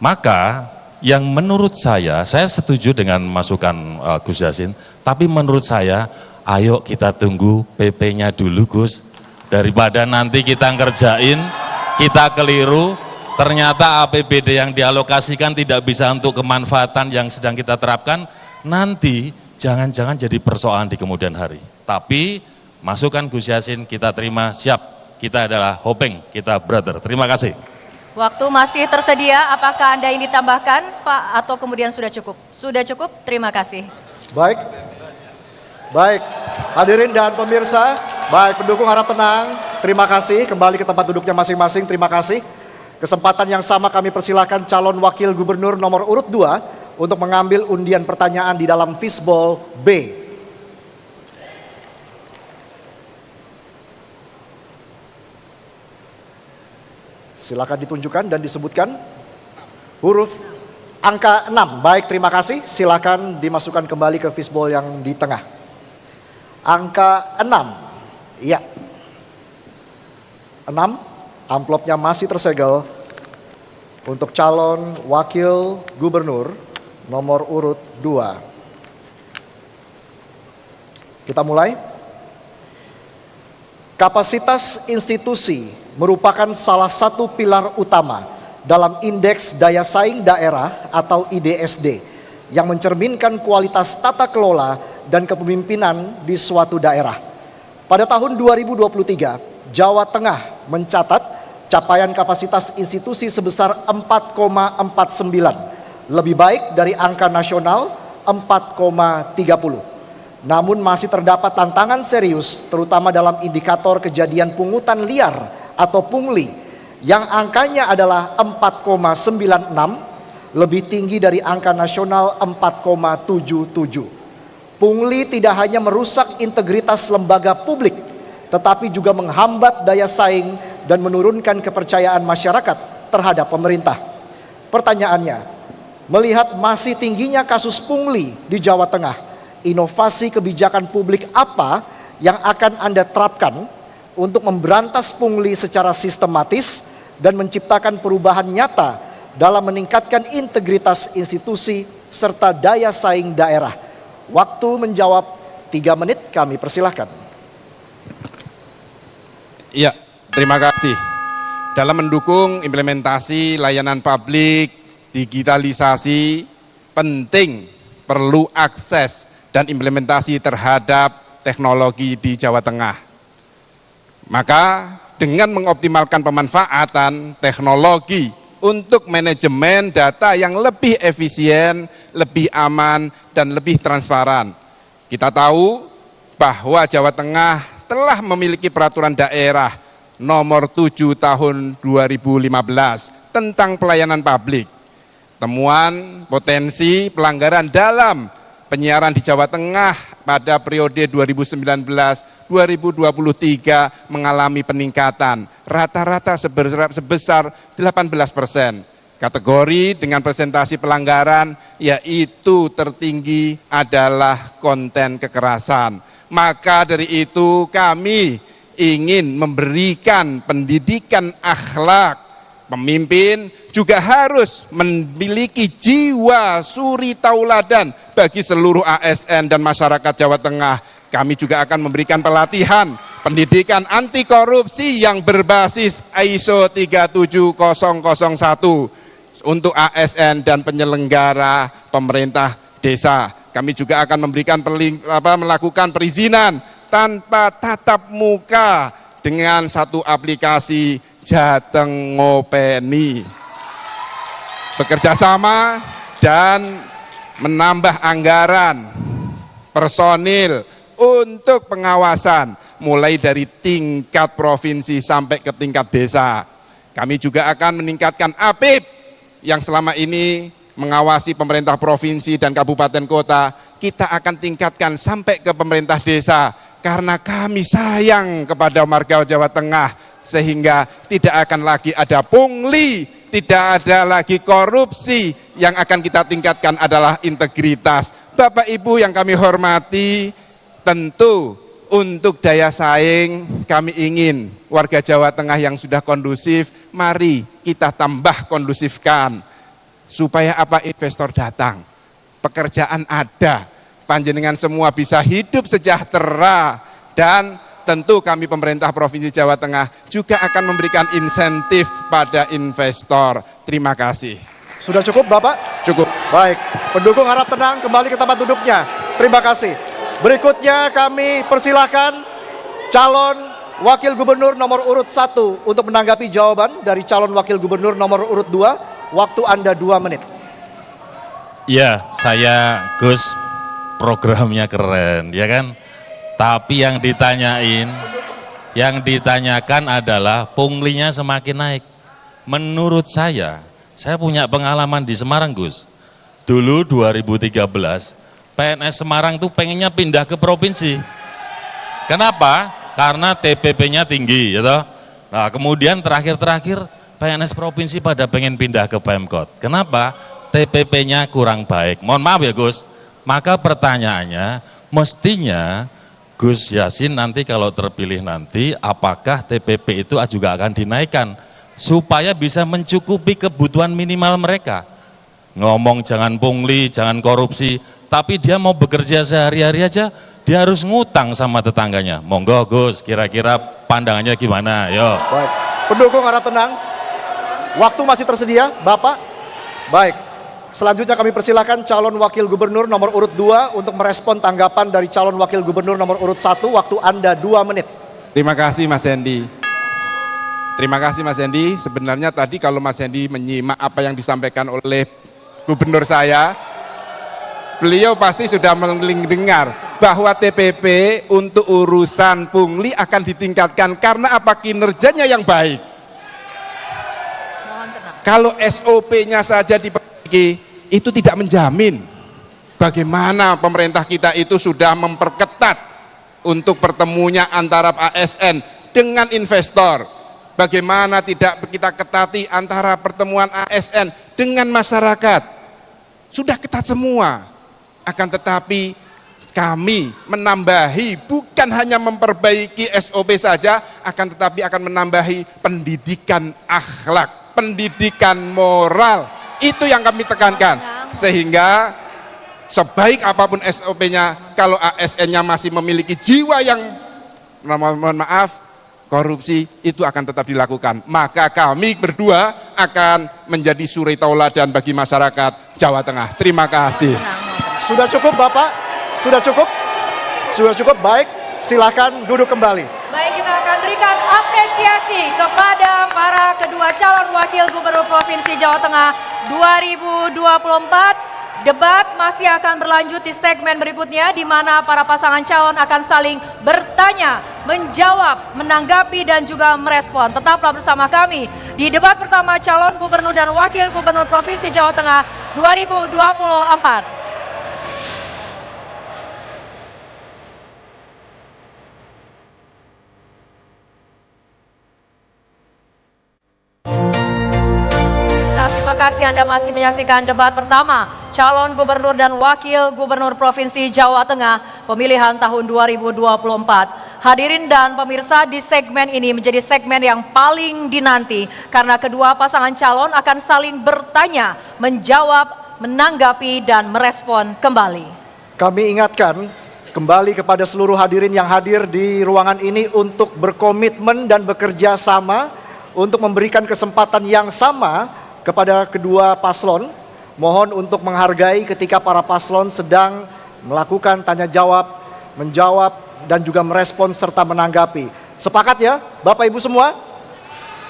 Maka yang menurut saya setuju dengan masukan Gus Yassin, tapi menurut saya, ayo kita tunggu PP-nya dulu Gus, daripada nanti kita ngerjain, kita keliru, ternyata APBD yang dialokasikan tidak bisa untuk kemanfaatan yang sedang kita terapkan, nanti jangan-jangan jadi persoalan di kemudian hari. Tapi masukan Gus Yassin kita terima, siap, kita adalah Hopeng, kita brother. Terima kasih. Waktu masih tersedia, apakah Anda ingin ditambahkan Pak atau kemudian sudah cukup? Sudah cukup, terima kasih. Baik. Baik, hadirin dan pemirsa, baik pendukung harap tenang, terima kasih, kembali ke tempat duduknya masing-masing, terima kasih. Kesempatan yang sama kami persilahkan calon wakil gubernur nomor urut 2 untuk mengambil undian pertanyaan di dalam fishbowl B. Silakan ditunjukkan dan disebutkan huruf angka 6. Baik, terima kasih, silakan dimasukkan kembali ke fishbowl yang di tengah. Angka 6, iya, 6, amplopnya masih tersegel untuk calon wakil gubernur nomor urut 2. Kita mulai. Kapasitas institusi merupakan salah satu pilar utama dalam indeks daya saing daerah atau IDSD yang mencerminkan kualitas tata kelola dan kepemimpinan di suatu daerah. Pada tahun 2023, Jawa Tengah mencatat capaian kapasitas institusi sebesar 4,49, lebih baik dari angka nasional 4,30. Namun masih terdapat tantangan serius, terutama dalam indikator kejadian pungutan liar atau pungli, yang angkanya adalah 4,96, lebih tinggi dari angka nasional 4,77. Pungli tidak hanya merusak integritas lembaga publik, tetapi juga menghambat daya saing dan menurunkan kepercayaan masyarakat terhadap pemerintah. Pertanyaannya, melihat masih tingginya kasus pungli di Jawa Tengah, inovasi kebijakan publik apa yang akan Anda terapkan untuk memberantas pungli secara sistematis dan menciptakan perubahan nyata dalam meningkatkan integritas institusi serta daya saing daerah? Waktu menjawab 3 menit, kami persilahkan. Iya, terima kasih. Dalam mendukung implementasi layanan publik, digitalisasi, penting, perlu akses dan implementasi terhadap teknologi di Jawa Tengah. Maka dengan mengoptimalkan pemanfaatan teknologi untuk manajemen data yang lebih efisien, lebih aman, dan lebih transparan. Kita tahu bahwa Jawa Tengah telah memiliki peraturan daerah nomor 7 tahun 2015 tentang pelayanan publik. Temuan potensi pelanggaran dalam penyiaran di Jawa Tengah pada periode 2019-2023 mengalami peningkatan rata-rata sebesar 18%. Kategori dengan presentasi pelanggaran yaitu tertinggi adalah konten kekerasan. Maka dari itu kami ingin memberikan pendidikan akhlak. Pemimpin juga harus memiliki jiwa suri tauladan bagi seluruh ASN dan masyarakat Jawa Tengah. Kami juga akan memberikan pelatihan pendidikan anti korupsi yang berbasis ISO 37001 untuk ASN dan penyelenggara pemerintah desa. Kami juga akan memberikan melakukan perizinan tanpa tatap muka dengan satu aplikasi Jateng Ngopeni. Bekerja sama dan menambah anggaran personil untuk pengawasan mulai dari tingkat provinsi sampai ke tingkat desa. Kami juga akan meningkatkan APIP yang selama ini mengawasi pemerintah provinsi dan kabupaten kota, kita akan tingkatkan sampai ke pemerintah desa karena kami sayang kepada warga Jawa Tengah sehingga tidak akan lagi ada pungli, tidak ada lagi korupsi. Yang akan kita tingkatkan adalah integritas. Bapak Ibu yang kami hormati, tentu untuk daya saing kami ingin warga Jawa Tengah yang sudah kondusif, mari kita tambah kondusifkan. Supaya apa? Investor datang, pekerjaan ada, panjenengan semua bisa hidup sejahtera, dan tentu kami pemerintah Provinsi Jawa Tengah juga akan memberikan insentif pada investor. Terima kasih. Sudah cukup Bapak? Cukup. Baik, pendukung harap tenang kembali ke tempat duduknya. Terima kasih. Berikutnya kami persilakan calon Wakil Gubernur nomor urut 1 untuk menanggapi jawaban dari calon Wakil Gubernur nomor urut 2. Waktu Anda 2 menit. Ya, saya Gus, programnya keren, ya kan? Tapi yang ditanyakan adalah punglinya semakin naik. Menurut saya punya pengalaman di Semarang, Gus. Dulu 2013, PNS Semarang tuh pengennya pindah ke provinsi. Kenapa? Karena TPP-nya tinggi, ya toh? Nah, kemudian terakhir PNS provinsi pada pengen pindah ke Pemkot. Kenapa? TPP-nya kurang baik. Mohon maaf ya Gus. Maka pertanyaannya, mestinya Gus Yassin nanti kalau terpilih nanti, apakah TPP itu juga akan dinaikkan? Supaya bisa mencukupi kebutuhan minimal mereka. Ngomong jangan pungli, jangan korupsi, tapi dia mau bekerja sehari-hari aja, dia harus ngutang sama tetangganya. Monggo Gus, kira-kira pandangannya gimana? Yo. Baik, pendukung harap tenang. Waktu masih tersedia, Bapak? Baik, selanjutnya kami persilakan calon Wakil Gubernur nomor urut 2 untuk merespon tanggapan dari calon Wakil Gubernur nomor urut 1. Waktu Anda 2 menit. Terima kasih Mas Hendy. Terima kasih Mas Hendy. Sebenarnya tadi kalau Mas Hendy menyimak apa yang disampaikan oleh Gubernur saya, beliau pasti sudah mendengar bahwa TPP untuk urusan pungli akan ditingkatkan karena apa? Kinerjanya yang baik. Kalau SOP-nya saja diperbaiki, itu tidak menjamin bagaimana pemerintah kita itu sudah memperketat untuk pertemunya antara ASN dengan investor. Bagaimana tidak kita ketati antara pertemuan ASN dengan masyarakat. Sudah ketat semua. Akan tetapi kami menambahi, bukan hanya memperbaiki SOP saja, akan tetapi akan menambahi pendidikan akhlak, pendidikan moral. Itu yang kami tekankan. Sehingga sebaik apapun SOP-nya, kalau ASN-nya masih memiliki jiwa yang, mohon maaf, korupsi, itu akan tetap dilakukan. Maka kami berdua akan menjadi suri tauladan bagi masyarakat Jawa Tengah. Terima kasih. Sudah cukup Bapak? Sudah cukup? Sudah cukup, baik. Silakan duduk kembali. Baik, kita akan berikan apresiasi kepada para kedua calon Wakil Gubernur Provinsi Jawa Tengah 2024. Debat masih akan berlanjut di segmen berikutnya, di mana para pasangan calon akan saling bertanya, menjawab, menanggapi, dan juga merespon. Tetaplah bersama kami di debat pertama calon Gubernur dan Wakil Gubernur Provinsi Jawa Tengah 2024. Terima kasih Anda masih menyaksikan debat pertama calon gubernur dan wakil gubernur Provinsi Jawa Tengah pemilihan tahun 2024. Hadirin dan pemirsa, di segmen ini menjadi segmen yang paling dinanti karena kedua pasangan calon akan saling bertanya, menjawab, menanggapi, dan merespon kembali. Kami ingatkan kembali kepada seluruh hadirin yang hadir di ruangan ini untuk berkomitmen dan bekerja sama untuk memberikan kesempatan yang sama kepada kedua paslon Mohon untuk menghargai ketika para paslon sedang melakukan tanya jawab, menjawab, dan juga merespons serta menanggapi. Sepakat ya Bapak Ibu semua?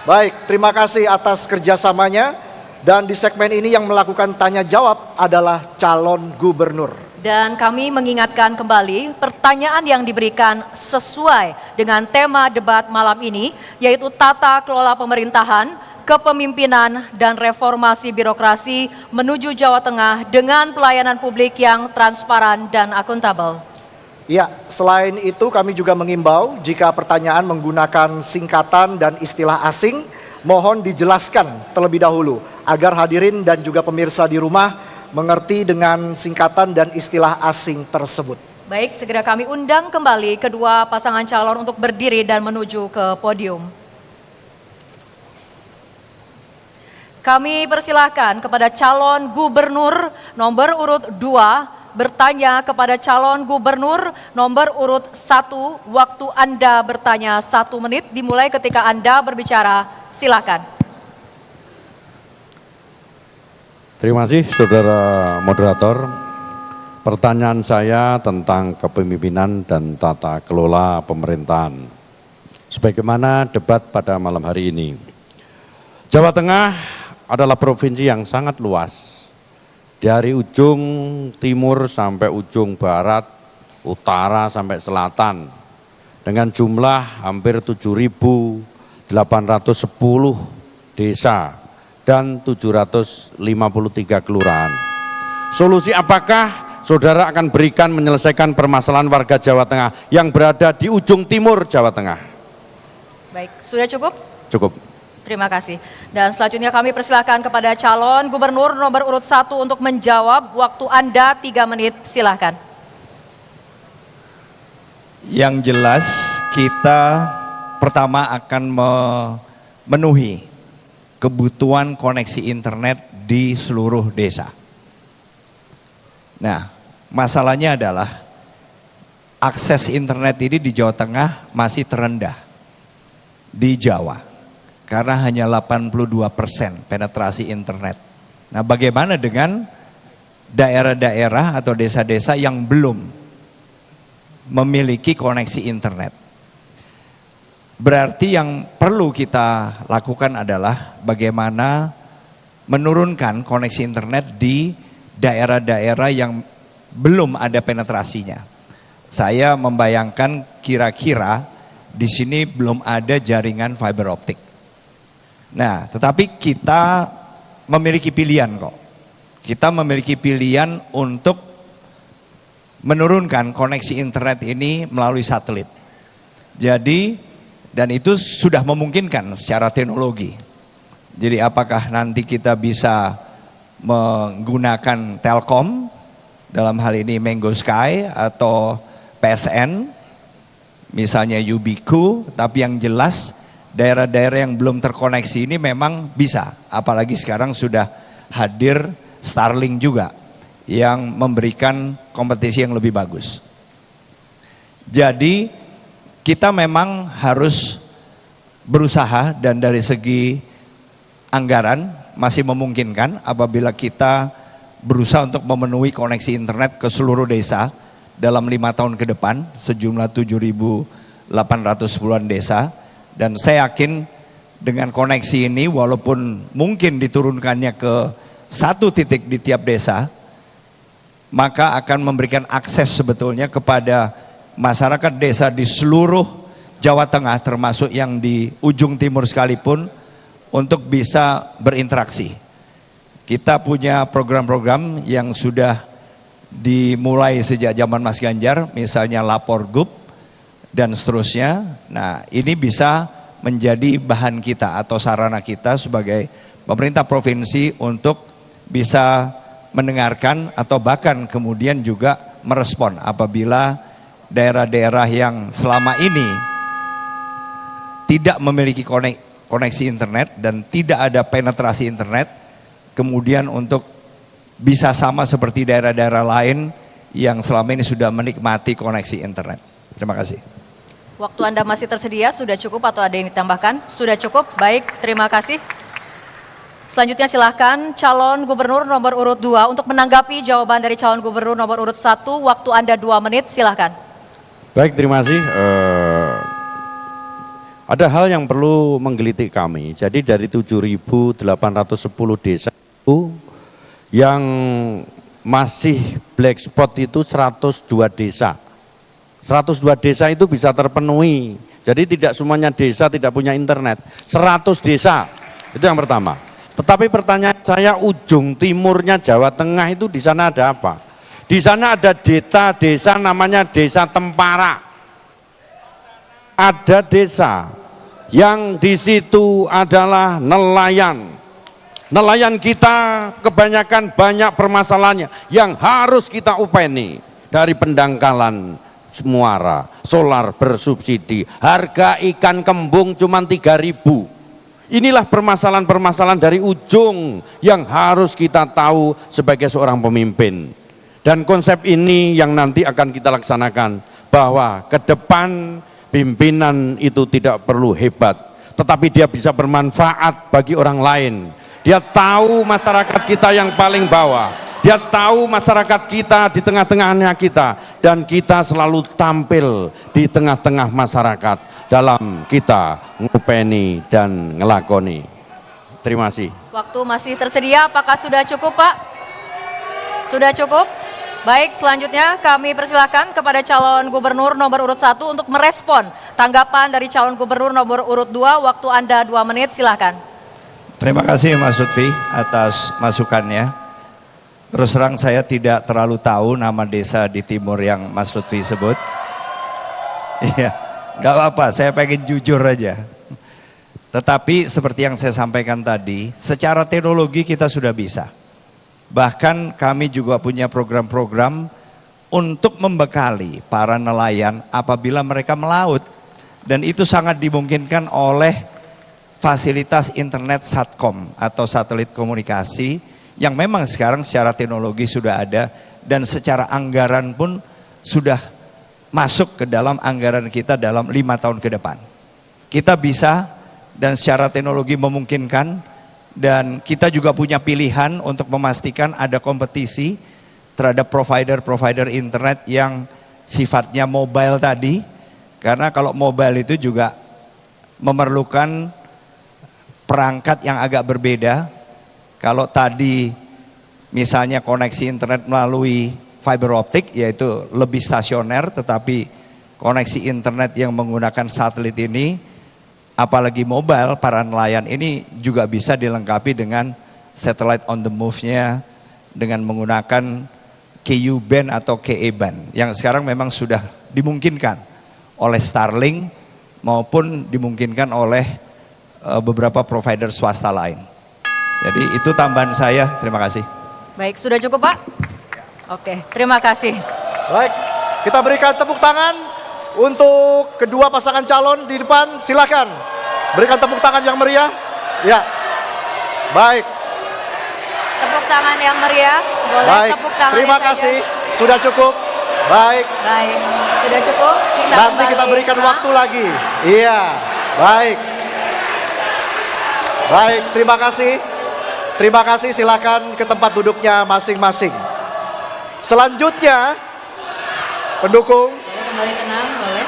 Baik, terima kasih atas kerjasamanya. Dan di segmen ini yang melakukan tanya jawab adalah calon gubernur. Dan kami mengingatkan kembali pertanyaan yang diberikan sesuai dengan tema debat malam ini, yaitu tata kelola pemerintahan, kepemimpinan, dan reformasi birokrasi menuju Jawa Tengah dengan pelayanan publik yang transparan dan akuntabel. Ya, selain itu kami juga mengimbau jika pertanyaan menggunakan singkatan dan istilah asing, mohon dijelaskan terlebih dahulu agar hadirin dan juga pemirsa di rumah mengerti dengan singkatan dan istilah asing tersebut. Baik, segera kami undang kembali kedua pasangan calon untuk berdiri dan menuju ke podium. Kami persilahkan kepada calon gubernur nomor urut 2 bertanya kepada calon gubernur nomor urut 1. Waktu Anda bertanya 1 menit dimulai ketika Anda berbicara. Silakan. Terima kasih Saudara Moderator. Pertanyaan saya tentang kepemimpinan dan tata kelola pemerintahan. Sebagaimana debat pada malam hari ini. Jawa Tengah adalah provinsi yang sangat luas. Dari ujung timur sampai ujung barat, utara sampai selatan. Dengan jumlah hampir 7.810 desa dan 753 kelurahan. Solusi apakah saudara akan berikan menyelesaikan permasalahan warga Jawa Tengah yang berada di ujung timur Jawa Tengah? Baik, sudah cukup? Cukup. Terima kasih. Dan selanjutnya kami persilahkan kepada calon gubernur nomor urut 1 untuk menjawab. Waktu Anda 3 menit, silahkan. Yang jelas kita pertama akan memenuhi kebutuhan koneksi internet di seluruh desa. Nah, masalahnya adalah akses internet ini di Jawa Tengah masih terendah di Jawa. Karena hanya 82% penetrasi internet. Nah, bagaimana dengan daerah-daerah atau desa-desa yang belum memiliki koneksi internet? Berarti yang perlu kita lakukan adalah bagaimana menurunkan koneksi internet di daerah-daerah yang belum ada penetrasinya. Saya membayangkan kira-kira di sini belum ada jaringan fiber optik. Nah, tetapi kita memiliki pilihan kok. Kita memiliki pilihan untuk menurunkan koneksi internet ini melalui satelit. Jadi, dan itu sudah memungkinkan secara teknologi. Jadi apakah nanti kita bisa menggunakan Telkom, dalam hal ini Mango Sky atau PSN, misalnya Ubiku, tapi yang jelas daerah-daerah yang belum terkoneksi ini memang bisa, apalagi sekarang sudah hadir Starlink juga yang memberikan kompetisi yang lebih bagus. Jadi kita memang harus berusaha dan dari segi anggaran masih memungkinkan apabila kita berusaha untuk memenuhi koneksi internet ke seluruh desa dalam 5 tahun ke depan sejumlah 7.810-an desa. Dan saya yakin dengan koneksi ini walaupun mungkin diturunkannya ke 1 titik di tiap desa, maka akan memberikan akses sebetulnya kepada masyarakat desa di seluruh Jawa Tengah termasuk yang di ujung timur sekalipun untuk bisa berinteraksi. Kita punya program-program yang sudah dimulai sejak zaman Mas Ganjar, misalnya Lapor Gub dan seterusnya. Nah, ini bisa menjadi bahan kita atau sarana kita sebagai pemerintah provinsi untuk bisa mendengarkan atau bahkan kemudian juga merespon apabila daerah-daerah yang selama ini tidak memiliki koneksi internet dan tidak ada penetrasi internet, kemudian untuk bisa sama seperti daerah-daerah lain yang selama ini sudah menikmati koneksi internet. Terima kasih. Waktu Anda masih tersedia, sudah cukup atau ada yang ditambahkan? Sudah cukup, baik, terima kasih. Selanjutnya silahkan calon gubernur nomor urut 2 untuk menanggapi jawaban dari calon gubernur nomor urut 1. Waktu Anda 2 menit, silahkan. Baik, terima kasih. Ada hal yang perlu menggelitik kami. Jadi dari 7.810 desa itu yang masih black spot itu 102 desa. 102 desa itu bisa terpenuhi. Jadi tidak semuanya desa tidak punya internet. 100 desa, itu yang pertama. Tetapi pertanyaan saya, ujung timurnya Jawa Tengah itu di sana ada apa? Di sana ada desa namanya Desa Tempara. Ada desa yang di situ adalah nelayan. Nelayan kita kebanyakan banyak permasalahannya yang harus kita upeni. Dari pendangkalan muara, solar bersubsidi, harga ikan kembung cuma 3.000. Inilah permasalahan-permasalahan dari ujung yang harus kita tahu sebagai seorang pemimpin. Dan konsep ini yang nanti akan kita laksanakan, bahwa ke depan pimpinan itu tidak perlu hebat, tetapi dia bisa bermanfaat bagi orang lain. Dia tahu masyarakat kita yang paling bawah, dia tahu masyarakat kita di tengah-tengahnya kita, dan kita selalu tampil di tengah-tengah masyarakat dalam kita ngupeni dan ngelakoni. Terima kasih. Waktu masih tersedia, apakah sudah cukup Pak? Sudah cukup? Baik, selanjutnya kami persilakan kepada calon gubernur nomor urut 1 untuk merespon tanggapan dari calon gubernur nomor urut 2. Waktu Anda 2 menit, silakan. Terima kasih Mas Lutfi atas masukannya. Terus terang saya tidak terlalu tahu nama desa di timur yang Mas Lutfi sebut. Iya, nggak apa-apa, saya pengen jujur aja. Tetapi seperti yang saya sampaikan tadi, secara teknologi kita sudah bisa. Bahkan kami juga punya program-program untuk membekali para nelayan apabila mereka melaut. Dan itu sangat dimungkinkan oleh fasilitas internet Satcom atau satelit komunikasi yang memang sekarang secara teknologi sudah ada dan secara anggaran pun sudah masuk ke dalam anggaran kita dalam 5 tahun ke depan. Kita bisa dan secara teknologi memungkinkan, dan kita juga punya pilihan untuk memastikan ada kompetisi terhadap provider-provider internet yang sifatnya mobile tadi, karena kalau mobile itu juga memerlukan perangkat yang agak berbeda. Kalau tadi misalnya koneksi internet melalui fiber optik, yaitu lebih stasioner, tetapi koneksi internet yang menggunakan satelit ini, apalagi mobile, para nelayan ini juga bisa dilengkapi dengan satellite on the move-nya dengan menggunakan KU band atau KE band yang sekarang memang sudah dimungkinkan oleh Starlink maupun dimungkinkan oleh beberapa provider swasta lain. Jadi itu tambahan saya, terima kasih. Baik, sudah cukup Pak? Oke, terima kasih. Baik, kita berikan tepuk tangan untuk kedua pasangan calon di depan, silakan. Berikan tepuk tangan yang meriah. Ya. Baik. Tepuk tangan yang meriah. Boleh. Baik. Tepuk tangan. Terima kasih. Sudah cukup. Baik. Baik. Sudah cukup. Nanti kita berikan waktu lagi. Iya. Baik. Baik, terima kasih. Terima kasih, silakan ke tempat duduknya masing-masing. Selanjutnya pendukung Kembali tenang, boleh.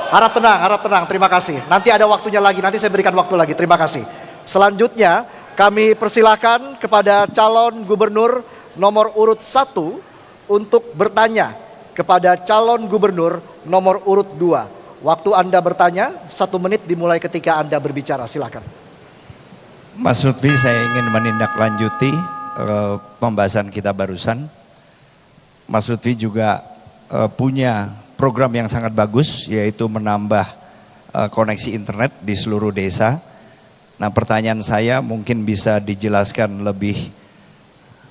harap tenang, terima kasih. Nanti ada waktunya lagi, nanti saya berikan waktu lagi, terima kasih. Selanjutnya kami persilakan kepada calon gubernur nomor urut 1 untuk bertanya kepada calon gubernur nomor urut 2. Waktu Anda bertanya 1 menit dimulai ketika Anda berbicara, silakan. Mas Lutfi, saya ingin menindaklanjuti pembahasan kita barusan. Mas Lutfi juga punya program yang sangat bagus, yaitu menambah koneksi internet di seluruh desa. Nah, pertanyaan saya mungkin bisa dijelaskan lebih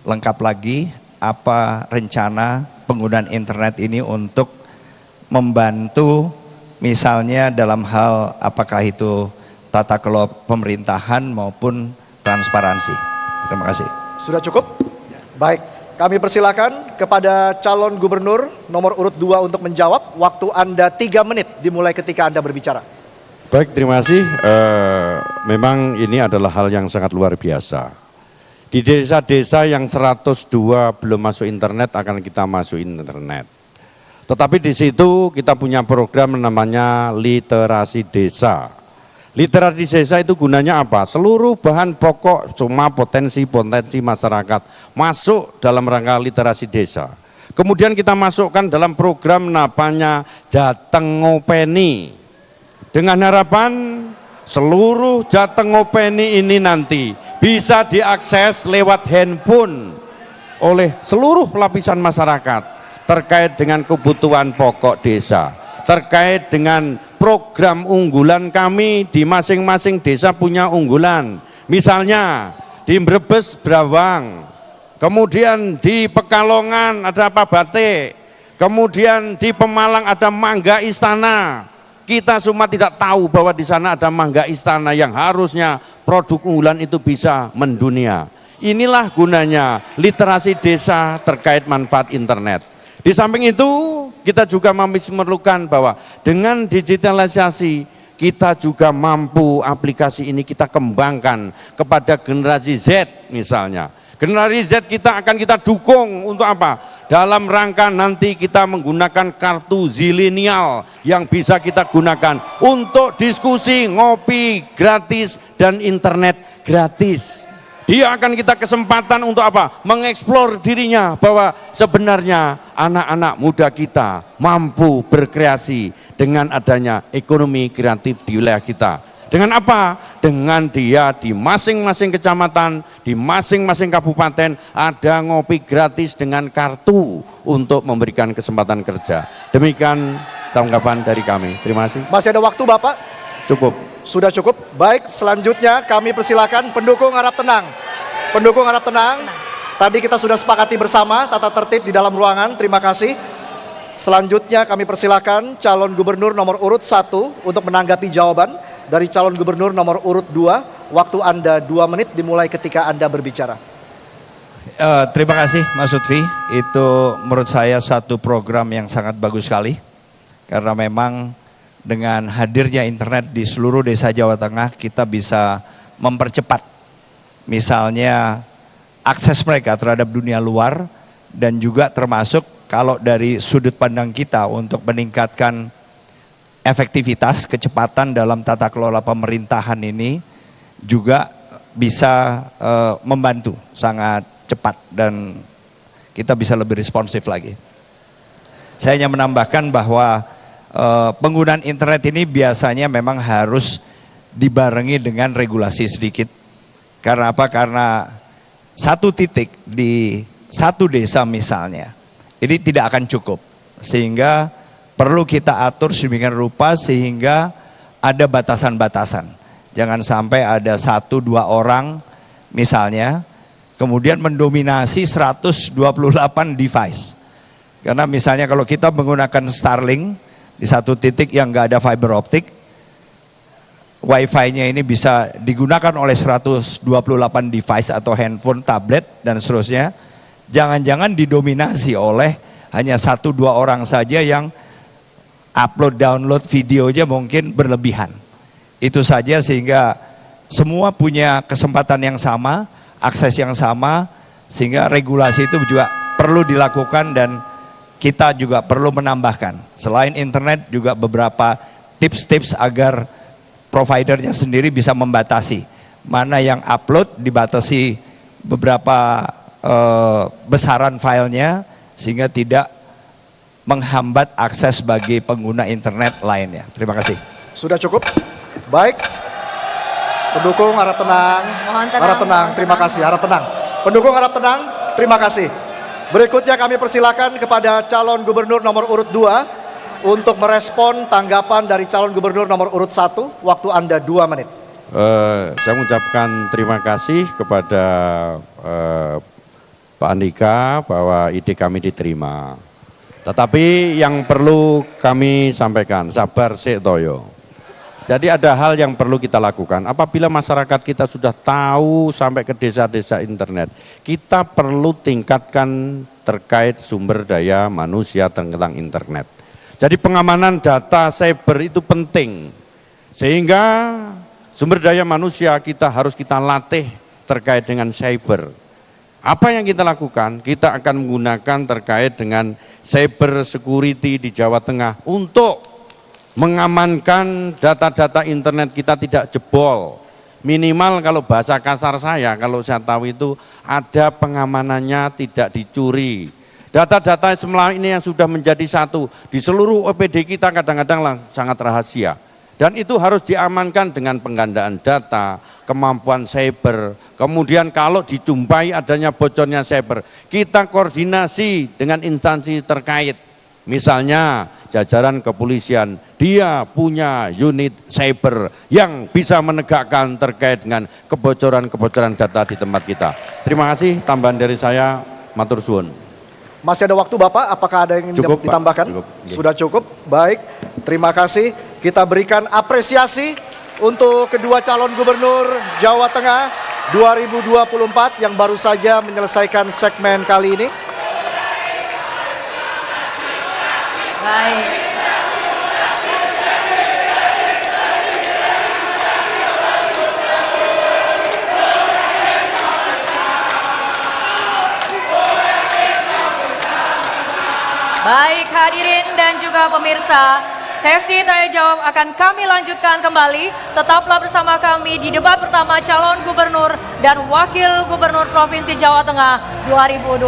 lengkap lagi, apa rencana penggunaan internet ini untuk membantu misalnya dalam hal apakah itu tata kelola pemerintahan maupun transparansi. Terima kasih. Sudah cukup? Baik, kami persilakan kepada calon gubernur nomor urut 2 untuk menjawab. Waktu Anda 3 menit dimulai ketika Anda berbicara. Baik, terima kasih. Memang ini adalah hal yang sangat luar biasa. Di desa-desa yang 102 belum masuk internet akan kita masuk internet. Tetapi di situ kita punya program namanya literasi desa. Literasi desa itu gunanya apa? Seluruh bahan pokok cuma potensi-potensi masyarakat masuk dalam rangka literasi desa. Kemudian kita masukkan dalam program namanya Jateng Ngopeni. Dengan harapan seluruh Jateng Ngopeni ini nanti bisa diakses lewat handphone oleh seluruh lapisan masyarakat. Terkait dengan kebutuhan pokok desa, terkait dengan program unggulan kami di masing-masing desa punya unggulan. Misalnya di Brebes Brawang, kemudian di Pekalongan ada apa batik, kemudian di Pemalang ada Mangga Istana. Kita semua tidak tahu bahwa di sana ada Mangga Istana yang harusnya produk unggulan itu bisa mendunia. Inilah gunanya literasi desa terkait manfaat internet. Di samping itu kita juga memerlukan bahwa dengan digitalisasi kita juga mampu aplikasi ini kita kembangkan kepada generasi Z misalnya. Generasi Z kita akan kita dukung untuk apa? Dalam rangka nanti kita menggunakan kartu zilenial yang bisa kita gunakan untuk diskusi, ngopi gratis dan internet gratis. Dia akan kita kesempatan untuk apa? Mengeksplor dirinya bahwa sebenarnya anak-anak muda kita mampu berkreasi dengan adanya ekonomi kreatif di wilayah kita. Dengan apa? Dengan dia di masing-masing kecamatan, di masing-masing kabupaten ada ngopi gratis dengan kartu untuk memberikan kesempatan kerja. Demikian tanggapan dari kami. Terima kasih. Masih ada waktu Bapak? Cukup. Sudah cukup. Baik, selanjutnya kami persilakan pendukung harap tenang. Pendukung harap tenang. Tadi kita sudah sepakati bersama tata tertib di dalam ruangan. Terima kasih. Selanjutnya kami persilakan calon gubernur nomor urut 1 untuk menanggapi jawaban dari calon gubernur nomor urut 2. Waktu Anda 2 menit dimulai ketika Anda berbicara. Terima kasih Mas Lutfi. Itu menurut saya satu program yang sangat bagus sekali. Karena memang dengan hadirnya internet di seluruh desa Jawa Tengah, kita bisa mempercepat misalnya akses mereka terhadap dunia luar, dan juga termasuk kalau dari sudut pandang kita untuk meningkatkan efektivitas, kecepatan dalam tata kelola pemerintahan ini juga bisa membantu sangat cepat dan kita bisa lebih responsif lagi. Saya hanya menambahkan bahwa penggunaan internet ini biasanya memang harus dibarengi dengan regulasi sedikit. Karena apa? Karena satu titik di satu desa misalnya, ini tidak akan cukup. Sehingga perlu kita atur sedemikian rupa sehingga ada batasan-batasan. Jangan sampai ada 1-2 orang misalnya, kemudian mendominasi 128 device. Karena misalnya kalau kita menggunakan Starlink, di satu titik yang nggak ada fiber optik, wifi-nya ini bisa digunakan oleh 128 device atau handphone, tablet, dan seterusnya. Jangan-jangan didominasi oleh hanya 1-2 orang saja yang upload download videonya mungkin berlebihan. Itu saja, sehingga semua punya kesempatan yang sama, akses yang sama, sehingga regulasi itu juga perlu dilakukan. Dan kita juga perlu menambahkan, selain internet juga beberapa tips-tips agar providernya sendiri bisa membatasi mana yang upload, dibatasi beberapa besaran filenya sehingga tidak menghambat akses bagi pengguna internet lainnya. Terima kasih. Sudah cukup? Baik. Pendukung harap tenang. Mohon tenang. Harap tenang. Terima kasih. Harap tenang. Pendukung harap tenang. Terima kasih. Berikutnya kami persilakan kepada calon gubernur nomor urut 2 untuk merespon tanggapan dari calon gubernur nomor urut 1. Waktu Anda 2 menit. Saya mengucapkan terima kasih kepada Pak Andika bahwa ide kami diterima. Tetapi yang perlu kami sampaikan, sabar sik toyo. Jadi ada hal yang perlu kita lakukan. Apabila masyarakat kita sudah tahu sampai ke desa-desa internet, kita perlu tingkatkan terkait sumber daya manusia tentang internet. Jadi pengamanan data cyber itu penting. Sehingga sumber daya manusia harus kita latih terkait dengan cyber. Apa yang kita lakukan? Kita akan menggunakan terkait dengan cyber security di Jawa Tengah untuk mengamankan data-data internet kita tidak jebol. Minimal kalau bahasa kasar kalau saya tahu itu ada pengamanannya tidak dicuri. Data-data semula ini yang sudah menjadi satu di seluruh OPD kita kadang-kadang sangat rahasia. Dan itu harus diamankan dengan penggandaan data, kemampuan cyber. Kemudian kalau dijumpai adanya bocornya cyber, kita koordinasi dengan instansi terkait. Misalnya jajaran kepolisian, dia punya unit cyber yang bisa menegakkan terkait dengan kebocoran-kebocoran data di tempat kita. Terima kasih, tambahan dari saya, matur suwun. Masih ada waktu Bapak, apakah ada yang ingin Cukup, Pak. ditambahkan? Cukup. Sudah cukup, baik. Terima kasih. Kita berikan apresiasi untuk kedua calon gubernur Jawa Tengah 2024 yang baru saja menyelesaikan segmen kali ini. Baik. Baik hadirin dan juga pemirsa, sesi tanya jawab akan kami lanjutkan kembali. Tetaplah bersama kami di debat pertama calon gubernur dan wakil gubernur Provinsi Jawa Tengah 2024.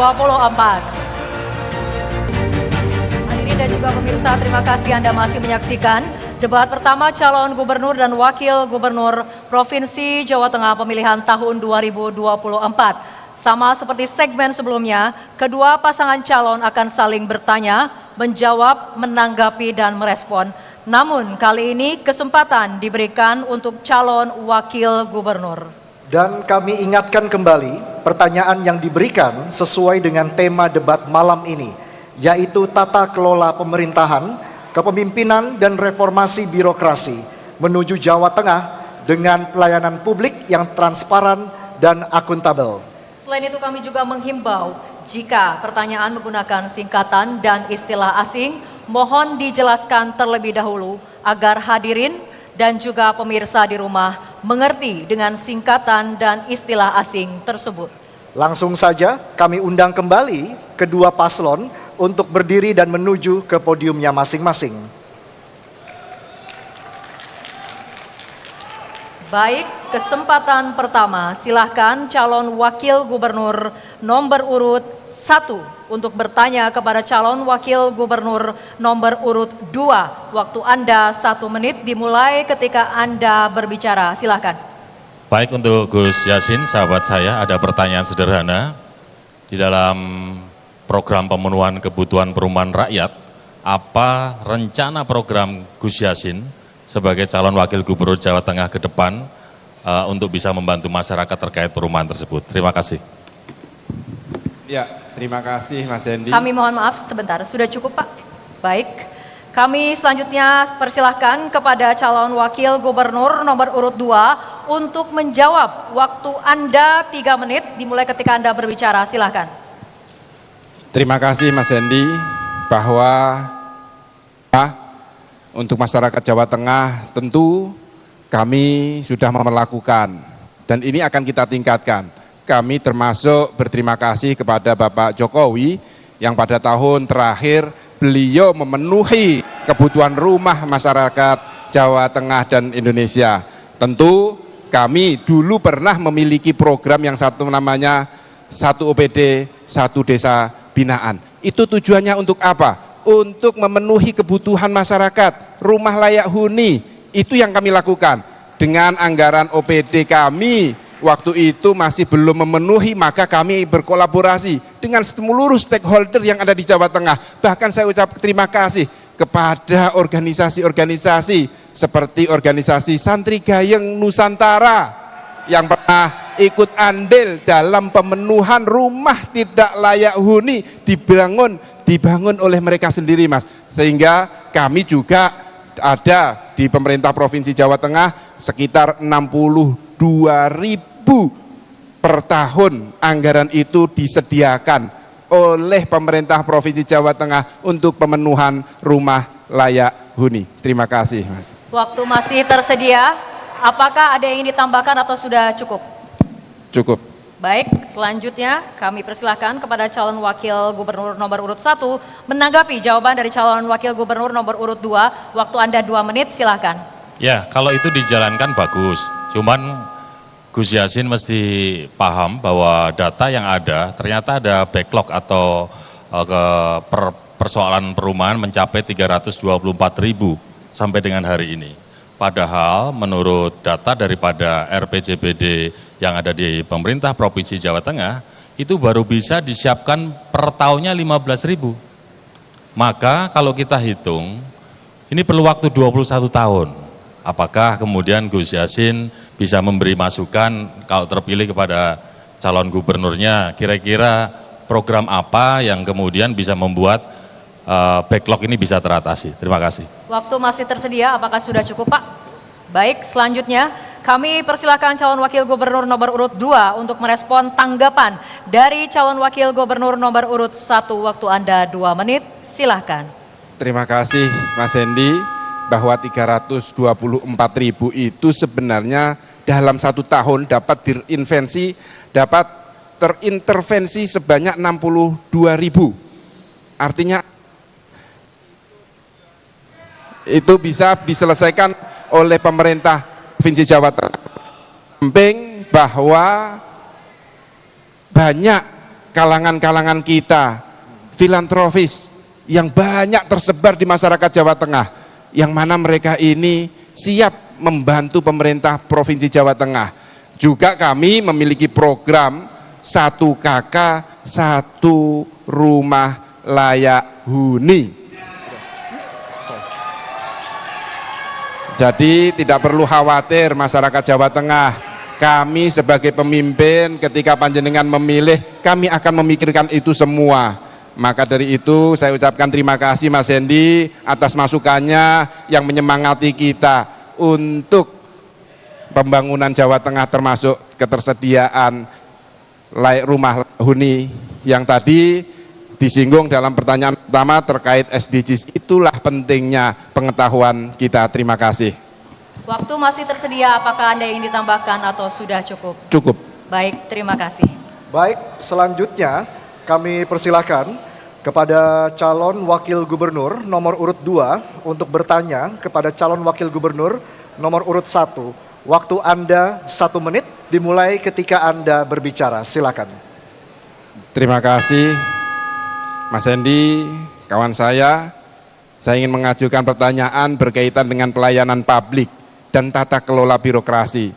Hadirin dan juga pemirsa, terima kasih Anda masih menyaksikan debat pertama calon gubernur dan wakil gubernur Provinsi Jawa Tengah pemilihan tahun 2024. Sama seperti segmen sebelumnya, kedua pasangan calon akan saling bertanya, menjawab, menanggapi, dan merespon. Namun kali ini kesempatan diberikan untuk calon wakil gubernur. Dan kami ingatkan kembali pertanyaan yang diberikan sesuai dengan tema debat malam ini, yaitu tata kelola pemerintahan, kepemimpinan, dan reformasi birokrasi menuju Jawa Tengah dengan pelayanan publik yang transparan dan akuntabel. Selain itu kami juga menghimbau jika pertanyaan menggunakan singkatan dan istilah asing, mohon dijelaskan terlebih dahulu agar hadirin dan juga pemirsa di rumah mengerti dengan singkatan dan istilah asing tersebut. Langsung saja kami undang kembali kedua paslon untuk berdiri dan menuju ke podiumnya masing-masing. Baik, kesempatan pertama, silahkan calon wakil gubernur nomor urut 1 untuk bertanya kepada calon wakil gubernur nomor urut 2. Waktu Anda 1 menit dimulai ketika Anda berbicara, silahkan. Baik, untuk Gus Yassin, sahabat saya, ada pertanyaan sederhana. Di dalam program pemenuhan kebutuhan perumahan rakyat, apa rencana program Gus Yassin sebagai calon wakil gubernur Jawa Tengah ke depan untuk bisa membantu masyarakat terkait perumahan tersebut? Terima kasih. Ya, terima kasih Mas Hendy. Kami mohon maaf sebentar, sudah cukup Pak? Baik, kami selanjutnya persilahkan kepada calon wakil gubernur nomor urut 2 untuk menjawab. Waktu Anda 3 menit dimulai ketika Anda berbicara, silahkan. Terima kasih Mas Hendy, bahwa untuk masyarakat Jawa Tengah tentu kami sudah melakukan dan ini akan kita tingkatkan. Kami termasuk berterima kasih kepada Bapak Jokowi yang pada tahun terakhir beliau memenuhi kebutuhan rumah masyarakat Jawa Tengah dan Indonesia. Tentu kami dulu pernah memiliki program yang namanya 1 OPD 1 desa binaan. Itu tujuannya untuk apa? Untuk memenuhi kebutuhan masyarakat, rumah layak huni, itu yang kami lakukan. Dengan anggaran OPD kami, waktu itu masih belum memenuhi, maka kami berkolaborasi dengan seluruh stakeholder yang ada di Jawa Tengah. Bahkan saya ucap terima kasih kepada organisasi-organisasi seperti organisasi Santri Gayeng Nusantara yang pernah ikut andil dalam pemenuhan rumah tidak layak huni dibangun oleh mereka sendiri, Mas. Sehingga kami juga ada di pemerintah Provinsi Jawa Tengah sekitar 62.000 per tahun anggaran itu disediakan oleh pemerintah Provinsi Jawa Tengah untuk pemenuhan rumah layak huni. Terima kasih, Mas. Waktu masih tersedia. Apakah ada yang ingin ditambahkan atau sudah cukup? Cukup. Baik, selanjutnya kami persilahkan kepada calon wakil gubernur nomor urut 1 menanggapi jawaban dari calon wakil gubernur nomor urut 2. Waktu Anda 2 menit, silahkan. Ya, kalau itu dijalankan bagus. Cuman Gus Yassin mesti paham bahwa data yang ada, ternyata ada backlog atau persoalan perumahan mencapai 324.000 sampai dengan hari ini. Padahal menurut data daripada RPJPD yang ada di pemerintah Provinsi Jawa Tengah, itu baru bisa disiapkan per tahunnya 15.000. Maka kalau kita hitung, ini perlu waktu 21 tahun. Apakah kemudian Gus Yassin bisa memberi masukan kalau terpilih kepada calon gubernurnya, kira-kira program apa yang kemudian bisa membuat backlog ini bisa teratasi? Terima kasih. Waktu masih tersedia, apakah sudah cukup, Pak? Baik, selanjutnya kami persilakan calon wakil gubernur nomor urut 2 untuk merespon tanggapan dari calon wakil gubernur nomor urut 1. Waktu Anda 2 menit, silahkan. Terima kasih, Mas Hendy, bahwa 324.000 itu sebenarnya dalam 1 tahun dapat terintervensi sebanyak 62.000. Artinya itu bisa diselesaikan oleh pemerintah Provinsi Jawa Tengah. Samping bahwa banyak kalangan-kalangan kita filantropis yang banyak tersebar di masyarakat Jawa Tengah, yang mana mereka ini siap membantu pemerintah Provinsi Jawa Tengah. Juga kami memiliki program 1 KK 1 rumah layak huni. Jadi tidak perlu khawatir masyarakat Jawa Tengah. Kami sebagai pemimpin ketika panjenengan memilih, kami akan memikirkan itu semua. Maka dari itu saya ucapkan terima kasih Mas Hendy atas masukannya yang menyemangati kita untuk pembangunan Jawa Tengah, termasuk ketersediaan layak rumah huni yang tadi disinggung dalam pertanyaan pertama terkait SDGs. Itulah pentingnya pengetahuan kita. Terima kasih. Waktu masih tersedia, apakah Anda ingin ditambahkan atau sudah cukup? Cukup. Baik, terima kasih. Baik, selanjutnya kami persilakan kepada calon wakil gubernur nomor urut 2 untuk bertanya kepada calon wakil gubernur nomor urut 1. Waktu Anda 1 menit dimulai ketika Anda berbicara. Silakan. Terima kasih Mas Hendy, kawan saya ingin mengajukan pertanyaan berkaitan dengan pelayanan publik dan tata kelola birokrasi.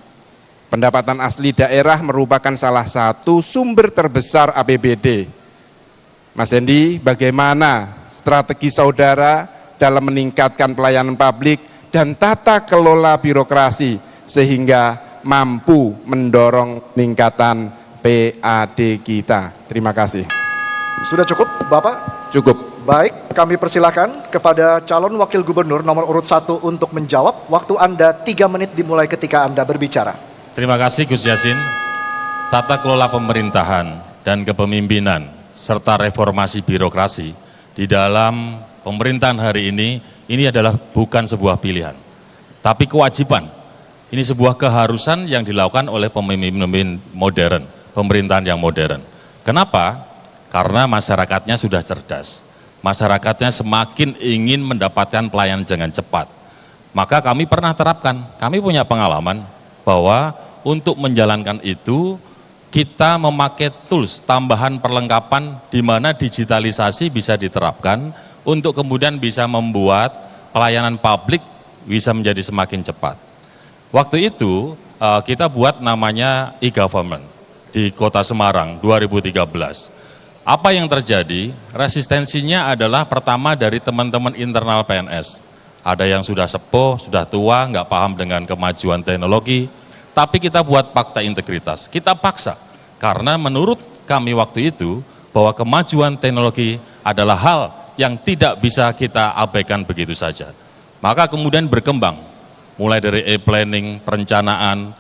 Pendapatan asli daerah merupakan salah satu sumber terbesar APBD. Mas Hendy, bagaimana strategi saudara dalam meningkatkan pelayanan publik dan tata kelola birokrasi sehingga mampu mendorong peningkatan PAD kita? Terima kasih. Sudah cukup, Bapak? Cukup. Baik, kami persilakan kepada calon wakil gubernur nomor urut 1 untuk menjawab. Waktu Anda 3 menit dimulai ketika Anda berbicara. Terima kasih Gus Yassin. Tata kelola pemerintahan dan kepemimpinan serta reformasi birokrasi di dalam pemerintahan hari ini adalah bukan sebuah pilihan, tapi kewajiban. Ini sebuah keharusan yang dilakukan oleh pemimpin modern, pemerintahan yang modern. Kenapa? Karena masyarakatnya sudah cerdas, masyarakatnya semakin ingin mendapatkan pelayanan dengan cepat. Maka kami pernah terapkan, kami punya pengalaman bahwa untuk menjalankan itu kita memakai tools tambahan perlengkapan di mana digitalisasi bisa diterapkan untuk kemudian bisa membuat pelayanan publik bisa menjadi semakin cepat. Waktu itu kita buat namanya e-government di Kota Semarang 2013. Apa yang terjadi? Resistensinya adalah pertama dari teman-teman internal PNS. Ada yang sudah sepuh, sudah tua, nggak paham dengan kemajuan teknologi. Tapi kita buat fakta integritas, kita paksa. Karena menurut kami waktu itu, bahwa kemajuan teknologi adalah hal yang tidak bisa kita abaikan begitu saja. Maka kemudian berkembang, mulai dari e-planning, perencanaan,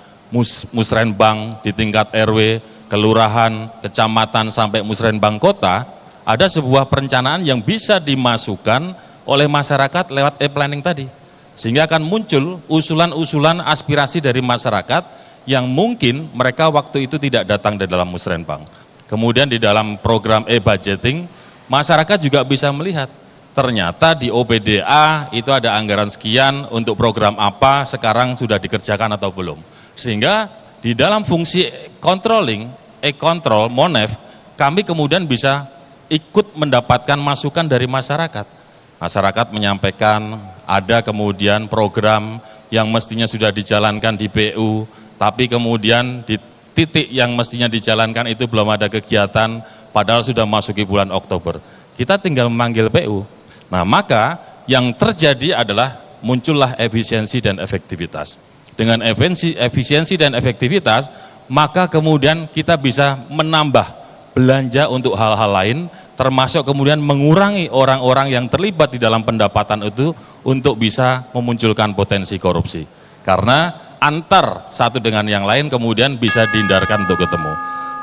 musrenbang di tingkat RW, kelurahan, kecamatan, sampai musrenbang kota, ada sebuah perencanaan yang bisa dimasukkan oleh masyarakat lewat e-planning tadi. Sehingga akan muncul usulan-usulan aspirasi dari masyarakat yang mungkin mereka waktu itu tidak datang di dalam musrenbang. Kemudian di dalam program e-budgeting, masyarakat juga bisa melihat ternyata di OPDA itu ada anggaran sekian untuk program apa, sekarang sudah dikerjakan atau belum. Sehingga di dalam fungsi controlling, e-control, MONEF, kami kemudian bisa ikut mendapatkan masukan dari masyarakat. Masyarakat menyampaikan ada kemudian program yang mestinya sudah dijalankan di PU, tapi kemudian di titik yang mestinya dijalankan itu belum ada kegiatan, padahal sudah masuki bulan Oktober. Kita tinggal memanggil PU. Nah, maka yang terjadi adalah muncullah efisiensi dan efektivitas. Dengan efisiensi dan efektivitas, maka kemudian kita bisa menambah belanja untuk hal-hal lain, termasuk kemudian mengurangi orang-orang yang terlibat di dalam pendapatan itu untuk bisa memunculkan potensi korupsi. Karena antar satu dengan yang lain kemudian bisa dihindarkan untuk ketemu.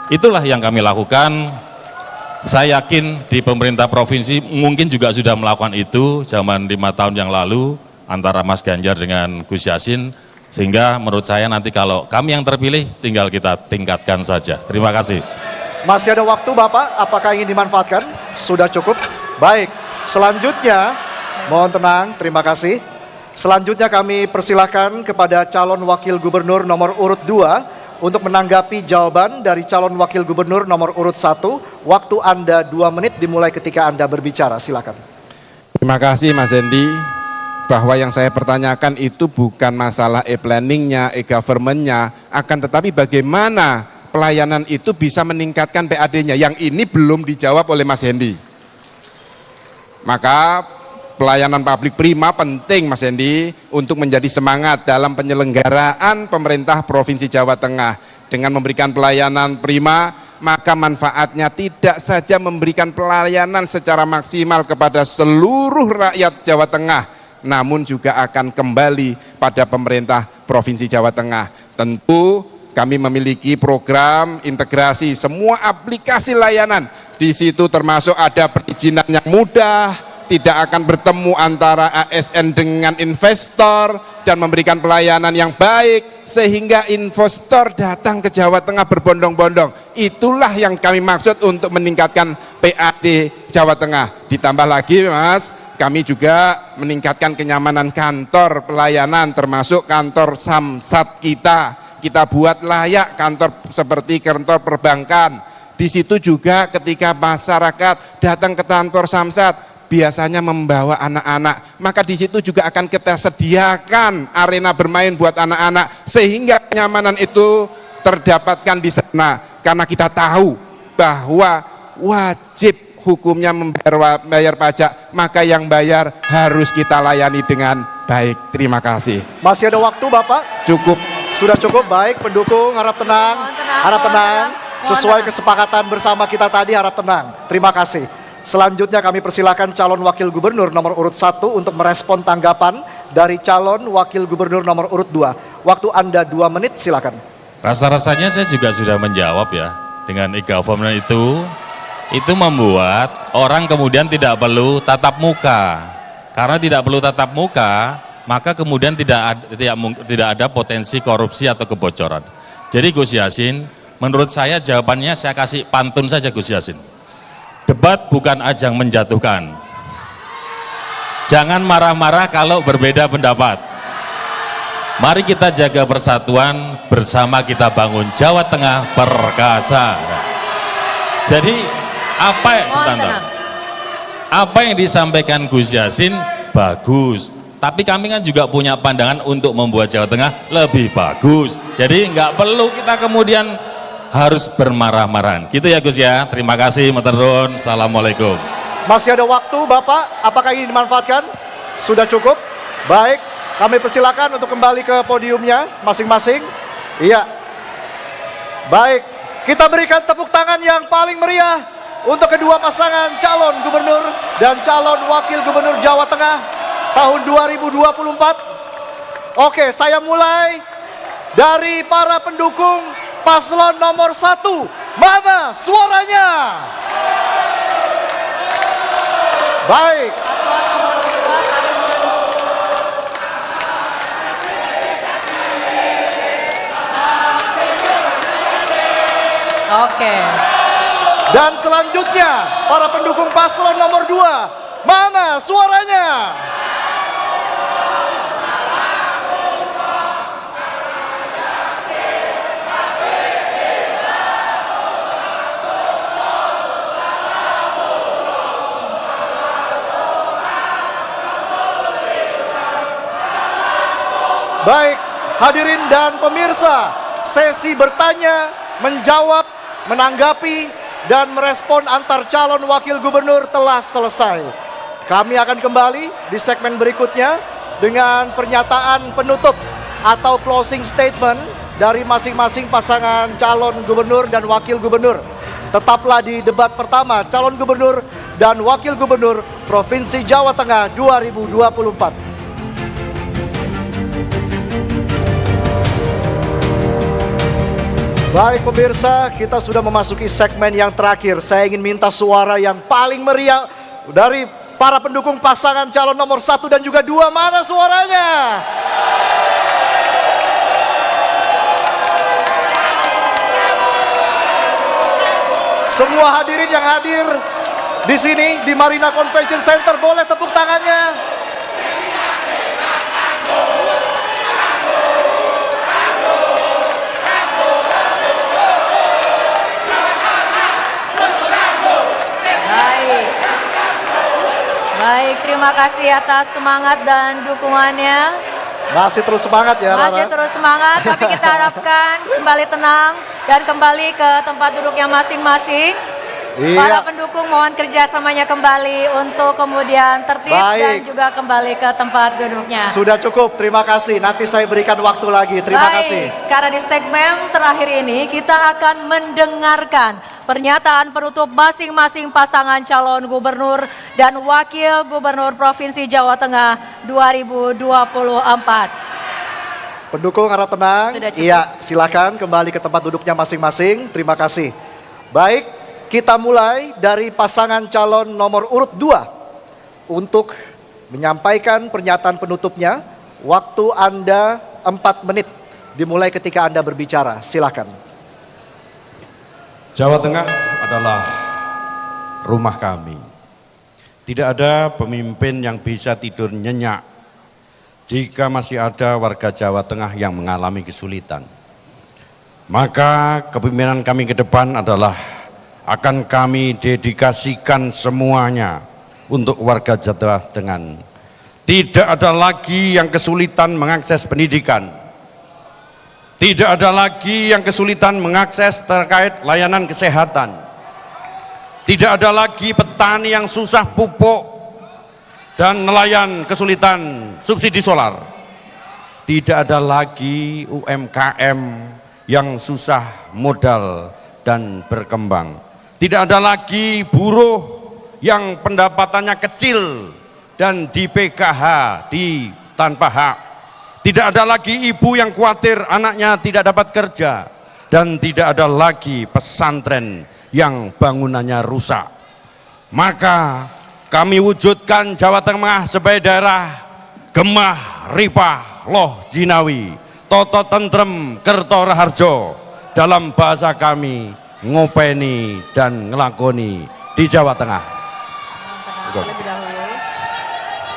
Itulah yang kami lakukan. Saya yakin di pemerintah provinsi mungkin juga sudah melakukan itu zaman 5 tahun yang lalu antara Mas Ganjar dengan Gus Yassin, sehingga menurut saya nanti kalau kami yang terpilih tinggal kita tingkatkan saja. Terima kasih. Masih ada waktu Bapak, apakah ingin dimanfaatkan? Sudah cukup? Baik, selanjutnya mohon tenang, terima kasih. Selanjutnya kami persilahkan kepada calon wakil gubernur nomor urut 2 untuk menanggapi jawaban dari calon wakil gubernur nomor urut 1. Waktu Anda 2 menit dimulai ketika Anda berbicara, silakan. Terima kasih Mas Hendi. Bahwa yang saya pertanyakan itu bukan masalah e-planningnya, e-governmentnya, akan tetapi bagaimana pelayanan itu bisa meningkatkan PAD-nya. Yang ini belum dijawab oleh Mas Hendi. Maka pelayanan publik prima penting Mas Hendi untuk menjadi semangat dalam penyelenggaraan pemerintah Provinsi Jawa Tengah. Dengan memberikan pelayanan prima, maka manfaatnya tidak saja memberikan pelayanan secara maksimal kepada seluruh rakyat Jawa Tengah, namun juga akan kembali pada pemerintah Provinsi Jawa Tengah. Tentu kami memiliki program integrasi semua aplikasi layanan. Di situ termasuk ada perizinan yang mudah, tidak akan bertemu antara ASN dengan investor, dan memberikan pelayanan yang baik sehingga investor datang ke Jawa Tengah berbondong-bondong. Itulah yang kami maksud untuk meningkatkan PAD Jawa Tengah. Ditambah lagi Mas, kami juga meningkatkan kenyamanan kantor pelayanan, termasuk kantor Samsat kita. Kita buat layak kantor seperti kantor perbankan. Di situ juga ketika masyarakat datang ke kantor Samsat biasanya membawa anak-anak, maka di situ juga akan kita sediakan arena bermain buat anak-anak sehingga kenyamanan itu terdapatkan di sana. Karena kita tahu bahwa wajib hukumnya membayar pajak, maka yang bayar harus kita layani dengan baik. Terima kasih. Masih ada waktu Bapak? Cukup. Sudah cukup, baik. Pendukung harap tenang, harap tenang. Sesuai kesepakatan bersama kita tadi, harap tenang. Terima kasih. Selanjutnya kami persilakan calon wakil gubernur nomor urut 1 untuk merespon tanggapan dari calon wakil gubernur nomor urut 2. Waktu Anda 2 menit, silakan. Rasa-rasanya saya juga sudah menjawab ya, dengan e-government itu membuat orang kemudian tidak perlu tatap muka. Karena tidak perlu tatap muka, maka kemudian tidak ada potensi korupsi atau kebocoran. Jadi Gus Yassin, menurut saya jawabannya saya kasih pantun saja Gus Yassin. Debat bukan ajang menjatuhkan. Jangan marah-marah kalau berbeda pendapat. Mari kita jaga persatuan, bersama kita bangun Jawa Tengah perkasa. Jadi apa yang disampaikan Gus Yassin bagus, tapi kami kan juga punya pandangan untuk membuat Jawa Tengah lebih bagus. Jadi nggak perlu kita kemudian harus bermarah-marahan. Gitu ya Gus ya. Terima kasih, matur nuwun. Assalamualaikum. Masih ada waktu Bapak, apakah ini dimanfaatkan? Sudah cukup? Baik, kami persilakan untuk kembali ke podiumnya masing-masing. Iya. Baik, kita berikan tepuk tangan yang paling meriah untuk kedua pasangan calon gubernur dan calon wakil gubernur Jawa Tengah tahun 2024. Oke, saya mulai dari para pendukung paslon nomor 1. Mana suaranya? Baik. Oke. Dan selanjutnya, para pendukung paslon nomor 2, mana suaranya? Baik, hadirin dan pemirsa, sesi bertanya, menjawab, menanggapi, dan merespon antar calon wakil gubernur telah selesai. Kami akan kembali di segmen berikutnya dengan pernyataan penutup atau closing statement dari masing-masing pasangan calon gubernur dan wakil gubernur. Tetaplah di debat pertama calon gubernur dan wakil gubernur Provinsi Jawa Tengah 2024. Baik pemirsa, kita sudah memasuki segmen yang terakhir. Saya ingin minta suara yang paling meriah dari para pendukung pasangan calon nomor 1 dan juga 2. Mana suaranya? Semua hadirin yang hadir di sini di Marina Convention Center, boleh tepuk tangannya. Baik, terima kasih atas semangat dan dukungannya. Masih terus semangat ya, Rara? Masih terus semangat, tapi kita harapkan kembali tenang dan kembali ke tempat duduknya masing-masing. Iya. Para pendukung mohon kerjasamanya kembali untuk kemudian tertib dan juga kembali ke tempat duduknya. Sudah cukup, terima kasih. Nanti saya berikan waktu lagi. Terima kasih. Karena di segmen terakhir ini kita akan mendengarkan pernyataan penutup masing-masing pasangan calon gubernur dan wakil gubernur Provinsi Jawa Tengah 2024. Pendukung harap tenang. Iya, silakan kembali ke tempat duduknya masing-masing. Terima kasih. Baik, kita mulai dari pasangan calon nomor urut 2 untuk menyampaikan pernyataan penutupnya. Waktu Anda 4 menit, dimulai ketika Anda berbicara. Silakan. Jawa Tengah adalah rumah kami. Tidak ada pemimpin yang bisa tidur nyenyak jika masih ada warga Jawa Tengah yang mengalami kesulitan. Maka kepemimpinan kami ke depan adalah akan kami dedikasikan semuanya untuk warga Jawa Tengah. Tidak ada lagi yang kesulitan mengakses pendidikan. Tidak ada lagi yang kesulitan mengakses terkait layanan kesehatan. Tidak ada lagi petani yang susah pupuk dan nelayan kesulitan subsidi solar. Tidak ada lagi UMKM yang susah modal dan berkembang. Tidak ada lagi buruh yang pendapatannya kecil dan di PKH, di tanpa hak. Tidak ada lagi ibu yang khawatir anaknya tidak dapat kerja. Dan tidak ada lagi pesantren yang bangunannya rusak. Maka kami wujudkan Jawa Tengah sebagai daerah gemah, ripah, loh jinawi, toto tentrem, kerto raharjo. Dalam bahasa kami, ngopeni dan ngelakoni di Jawa Tengah.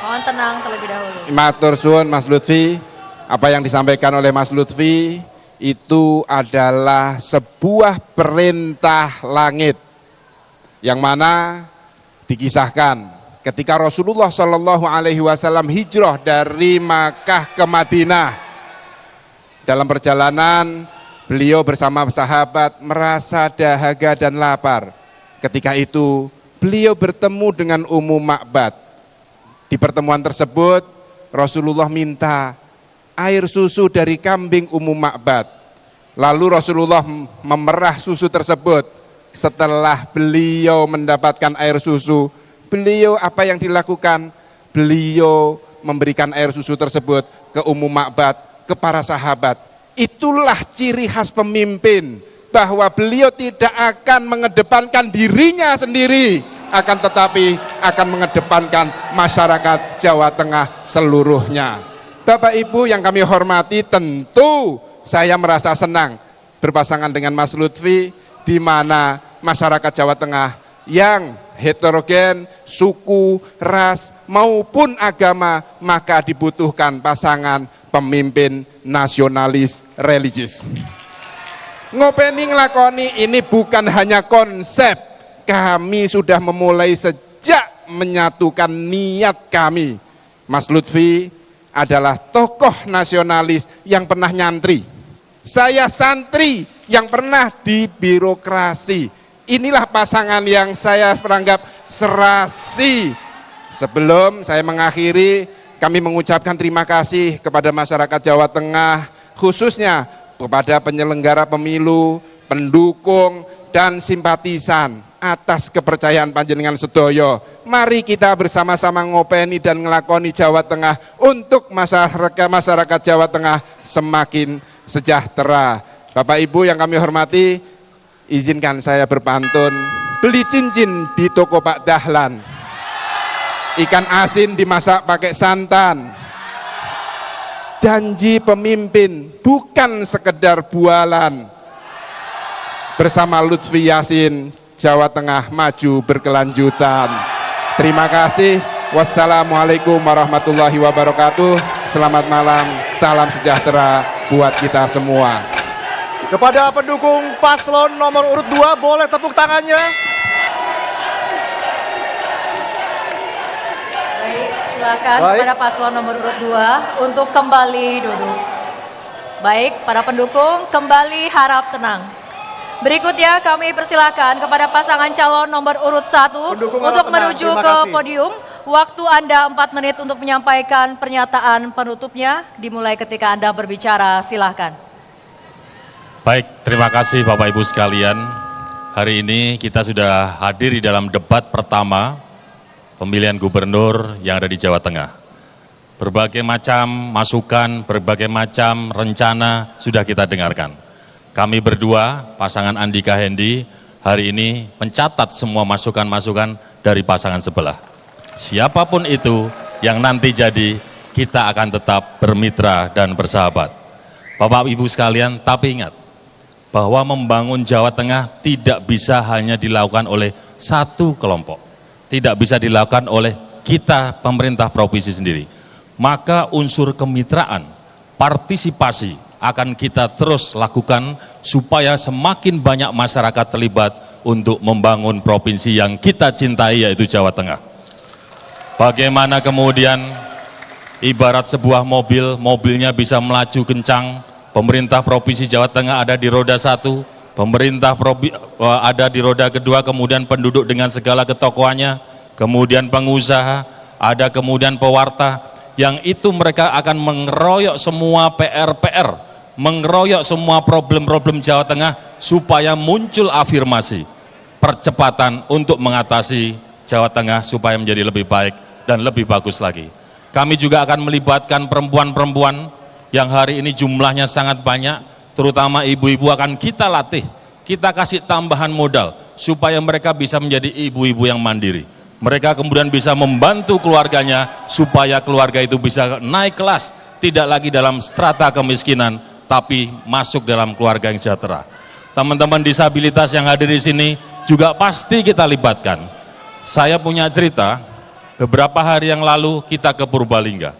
Mohon tenang terlebih dahulu. Matur suwun Mas Lutfi. Apa yang disampaikan oleh Mas Lutfi itu adalah sebuah perintah langit yang mana dikisahkan ketika Rasulullah Shallallahu Alaihi Wasallam hijrah dari Makkah ke Madinah. Dalam perjalanan beliau bersama sahabat merasa dahaga dan lapar. Ketika itu beliau bertemu dengan Ummu Ma'bad. Di pertemuan tersebut Rasulullah minta air susu dari kambing Ummu Ma'bad. Lalu Rasulullah memerah susu tersebut. Setelah beliau mendapatkan air susu, beliau apa yang dilakukan? Beliau memberikan air susu tersebut ke Ummu Ma'bad, ke para sahabat. Itulah ciri khas pemimpin, bahwa beliau tidak akan mengedepankan dirinya sendiri, akan tetapi akan mengedepankan masyarakat Jawa Tengah seluruhnya. Bapak Ibu yang kami hormati, tentu saya merasa senang berpasangan dengan Mas Lutfi di mana masyarakat Jawa Tengah yang heterogen, suku, ras, maupun agama, maka dibutuhkan pasangan pemimpin nasionalis religius. Ngopeni ngelakoni ini bukan hanya konsep, kami sudah memulai sejak menyatukan niat kami. Mas Lutfi adalah tokoh nasionalis yang pernah nyantri. Saya santri yang pernah di birokrasi. Inilah pasangan yang saya beranggap serasi. Sebelum saya mengakhiri, kami mengucapkan terima kasih kepada masyarakat Jawa Tengah, khususnya kepada penyelenggara pemilu, pendukung, dan simpatisan atas kepercayaan panjenengan sedoyo. Mari kita bersama-sama ngopeni dan ngelakoni Jawa Tengah untuk masyarakat Jawa Tengah semakin sejahtera. Bapak Ibu yang kami hormati, izinkan saya berpantun. Beli cincin di toko Pak Dahlan, ikan asin dimasak pakai santan. Janji pemimpin bukan sekedar bualan. Bersama Lutfi Yassin, Jawa Tengah maju berkelanjutan. Terima kasih. Wassalamualaikum warahmatullahi wabarakatuh. Selamat malam, salam sejahtera buat kita semua. Kepada pendukung paslon nomor urut 2, boleh tepuk tangannya. Baik, silakan kepada paslon nomor urut 2 untuk kembali duduk. Baik, para pendukung kembali harap tenang. Berikutnya kami persilakan kepada pasangan calon nomor urut 1 untuk menuju ke podium. Waktu Anda 4 menit untuk menyampaikan pernyataan penutupnya, dimulai ketika Anda berbicara, silahkan. Baik, terima kasih Bapak Ibu sekalian. Hari ini kita sudah hadir di dalam debat pertama pemilihan gubernur yang ada di Jawa Tengah. Berbagai macam masukan, berbagai macam rencana sudah kita dengarkan. Kami berdua, pasangan Andika Hendi, hari ini mencatat semua masukan-masukan dari pasangan sebelah. Siapapun itu yang nanti jadi, kita akan tetap bermitra dan bersahabat. Bapak Ibu sekalian, tapi ingat, bahwa membangun Jawa Tengah tidak bisa hanya dilakukan oleh satu kelompok. Tidak bisa dilakukan oleh kita pemerintah provinsi sendiri. Maka unsur kemitraan, partisipasi akan kita terus lakukan supaya semakin banyak masyarakat terlibat untuk membangun provinsi yang kita cintai, yaitu Jawa Tengah. Bagaimana kemudian ibarat sebuah mobil, mobilnya bisa melaju kencang, pemerintah Provinsi Jawa Tengah ada di roda 1, pemerintah ada di roda kedua, kemudian penduduk dengan segala ketokohannya, kemudian pengusaha, ada kemudian pewarta, yang itu mereka akan mengeroyok semua PR-PR, mengeroyok semua problem-problem Jawa Tengah supaya muncul afirmasi, percepatan untuk mengatasi Jawa Tengah supaya menjadi lebih baik dan lebih bagus lagi. Kami juga akan melibatkan perempuan-perempuan yang hari ini jumlahnya sangat banyak, terutama ibu-ibu akan kita latih, kita kasih tambahan modal, supaya mereka bisa menjadi ibu-ibu yang mandiri. Mereka kemudian bisa membantu keluarganya, supaya keluarga itu bisa naik kelas, tidak lagi dalam strata kemiskinan, tapi masuk dalam keluarga yang sejahtera. Teman-teman disabilitas yang hadir di sini juga pasti kita libatkan. Saya punya cerita, beberapa hari yang lalu kita ke Purbalingga.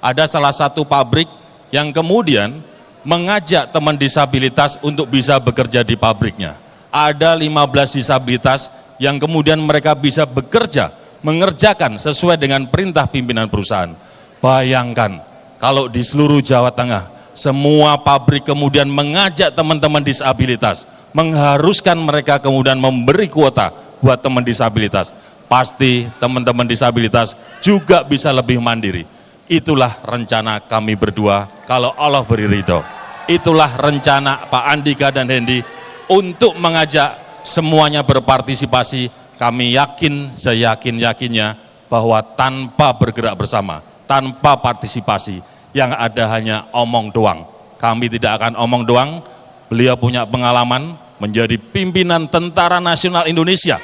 Ada salah satu pabrik yang kemudian mengajak teman disabilitas untuk bisa bekerja di pabriknya. Ada 15 disabilitas yang kemudian mereka bisa bekerja, mengerjakan sesuai dengan perintah pimpinan perusahaan. Bayangkan kalau di seluruh Jawa Tengah, semua pabrik kemudian mengajak teman-teman disabilitas, mengharuskan mereka kemudian memberi kuota buat teman disabilitas. Pasti teman-teman disabilitas juga bisa lebih mandiri. Itulah rencana kami berdua kalau Allah beri ridho. Itulah rencana Pak Andika dan Hendi untuk mengajak semuanya berpartisipasi. Kami yakin, seyakin-yakinnya bahwa tanpa bergerak bersama, tanpa partisipasi, yang ada hanya omong doang. Kami tidak akan omong doang. Beliau punya pengalaman menjadi pimpinan Tentara Nasional Indonesia,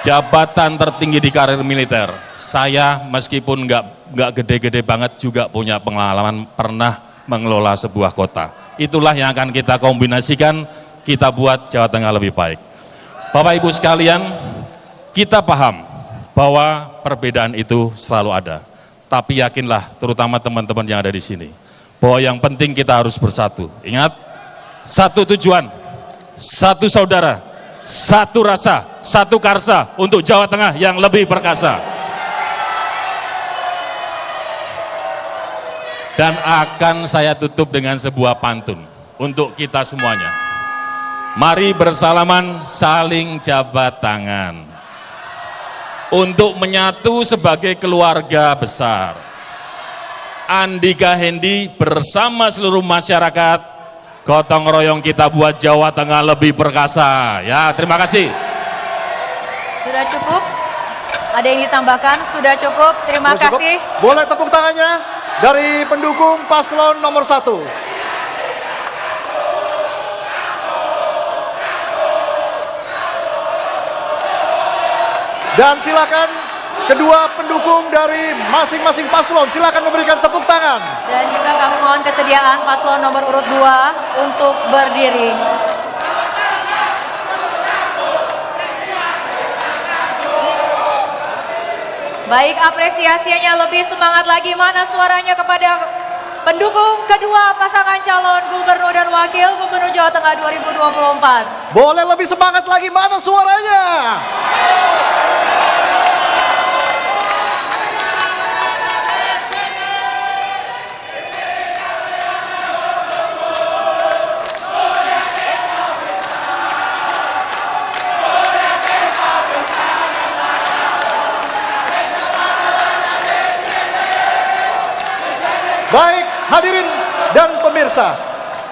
jabatan tertinggi di karir militer. Saya meskipun nggak gede-gede banget juga punya pengalaman pernah mengelola sebuah kota. Itulah yang akan kita kombinasikan, kita buat Jawa Tengah lebih baik. Bapak Ibu sekalian, kita paham bahwa perbedaan itu selalu ada. Tapi yakinlah, terutama teman-teman yang ada di sini, bahwa yang penting kita harus bersatu. Ingat, satu tujuan, satu saudara, satu rasa, satu karsa untuk Jawa Tengah yang lebih perkasa. Dan akan saya tutup dengan sebuah pantun untuk kita semuanya. Mari bersalaman saling jabat tangan untuk menyatu sebagai keluarga besar. Andika Hendi bersama seluruh masyarakat, gotong royong kita buat Jawa Tengah lebih perkasa. Ya, terima kasih. Sudah cukup? Ada yang ditambahkan? Sudah cukup, terima Sudah cukup. kasih. Boleh tepuk tangannya dari pendukung paslon nomor 1. Dan silakan kedua pendukung dari masing-masing paslon, silakan memberikan tepuk tangan. Dan juga kami mohon kesediaan paslon nomor urut 2 untuk berdiri. Baik, apresiasinya lebih semangat lagi. Mana suaranya kepada pendukung kedua pasangan calon gubernur dan wakil gubernur Jawa Tengah 2024? Boleh lebih semangat lagi, mana suaranya? Baik, hadirin dan pemirsa,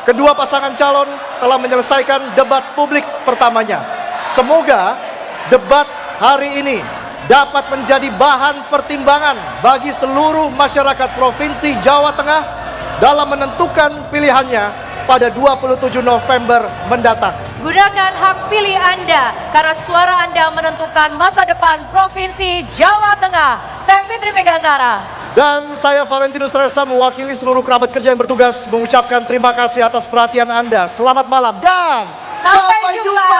kedua pasangan calon telah menyelesaikan debat publik pertamanya. Semoga debat hari ini dapat menjadi bahan pertimbangan bagi seluruh masyarakat Provinsi Jawa Tengah dalam menentukan pilihannya pada 27 November mendatang. Gunakan hak pilih Anda, karena suara Anda menentukan masa depan Provinsi Jawa Tengah. Saya Fitri Megantara. Dan saya Valentinus Resa mewakili seluruh kerabat kerja yang bertugas mengucapkan terima kasih atas perhatian Anda. Selamat malam dan Sampai jumpa.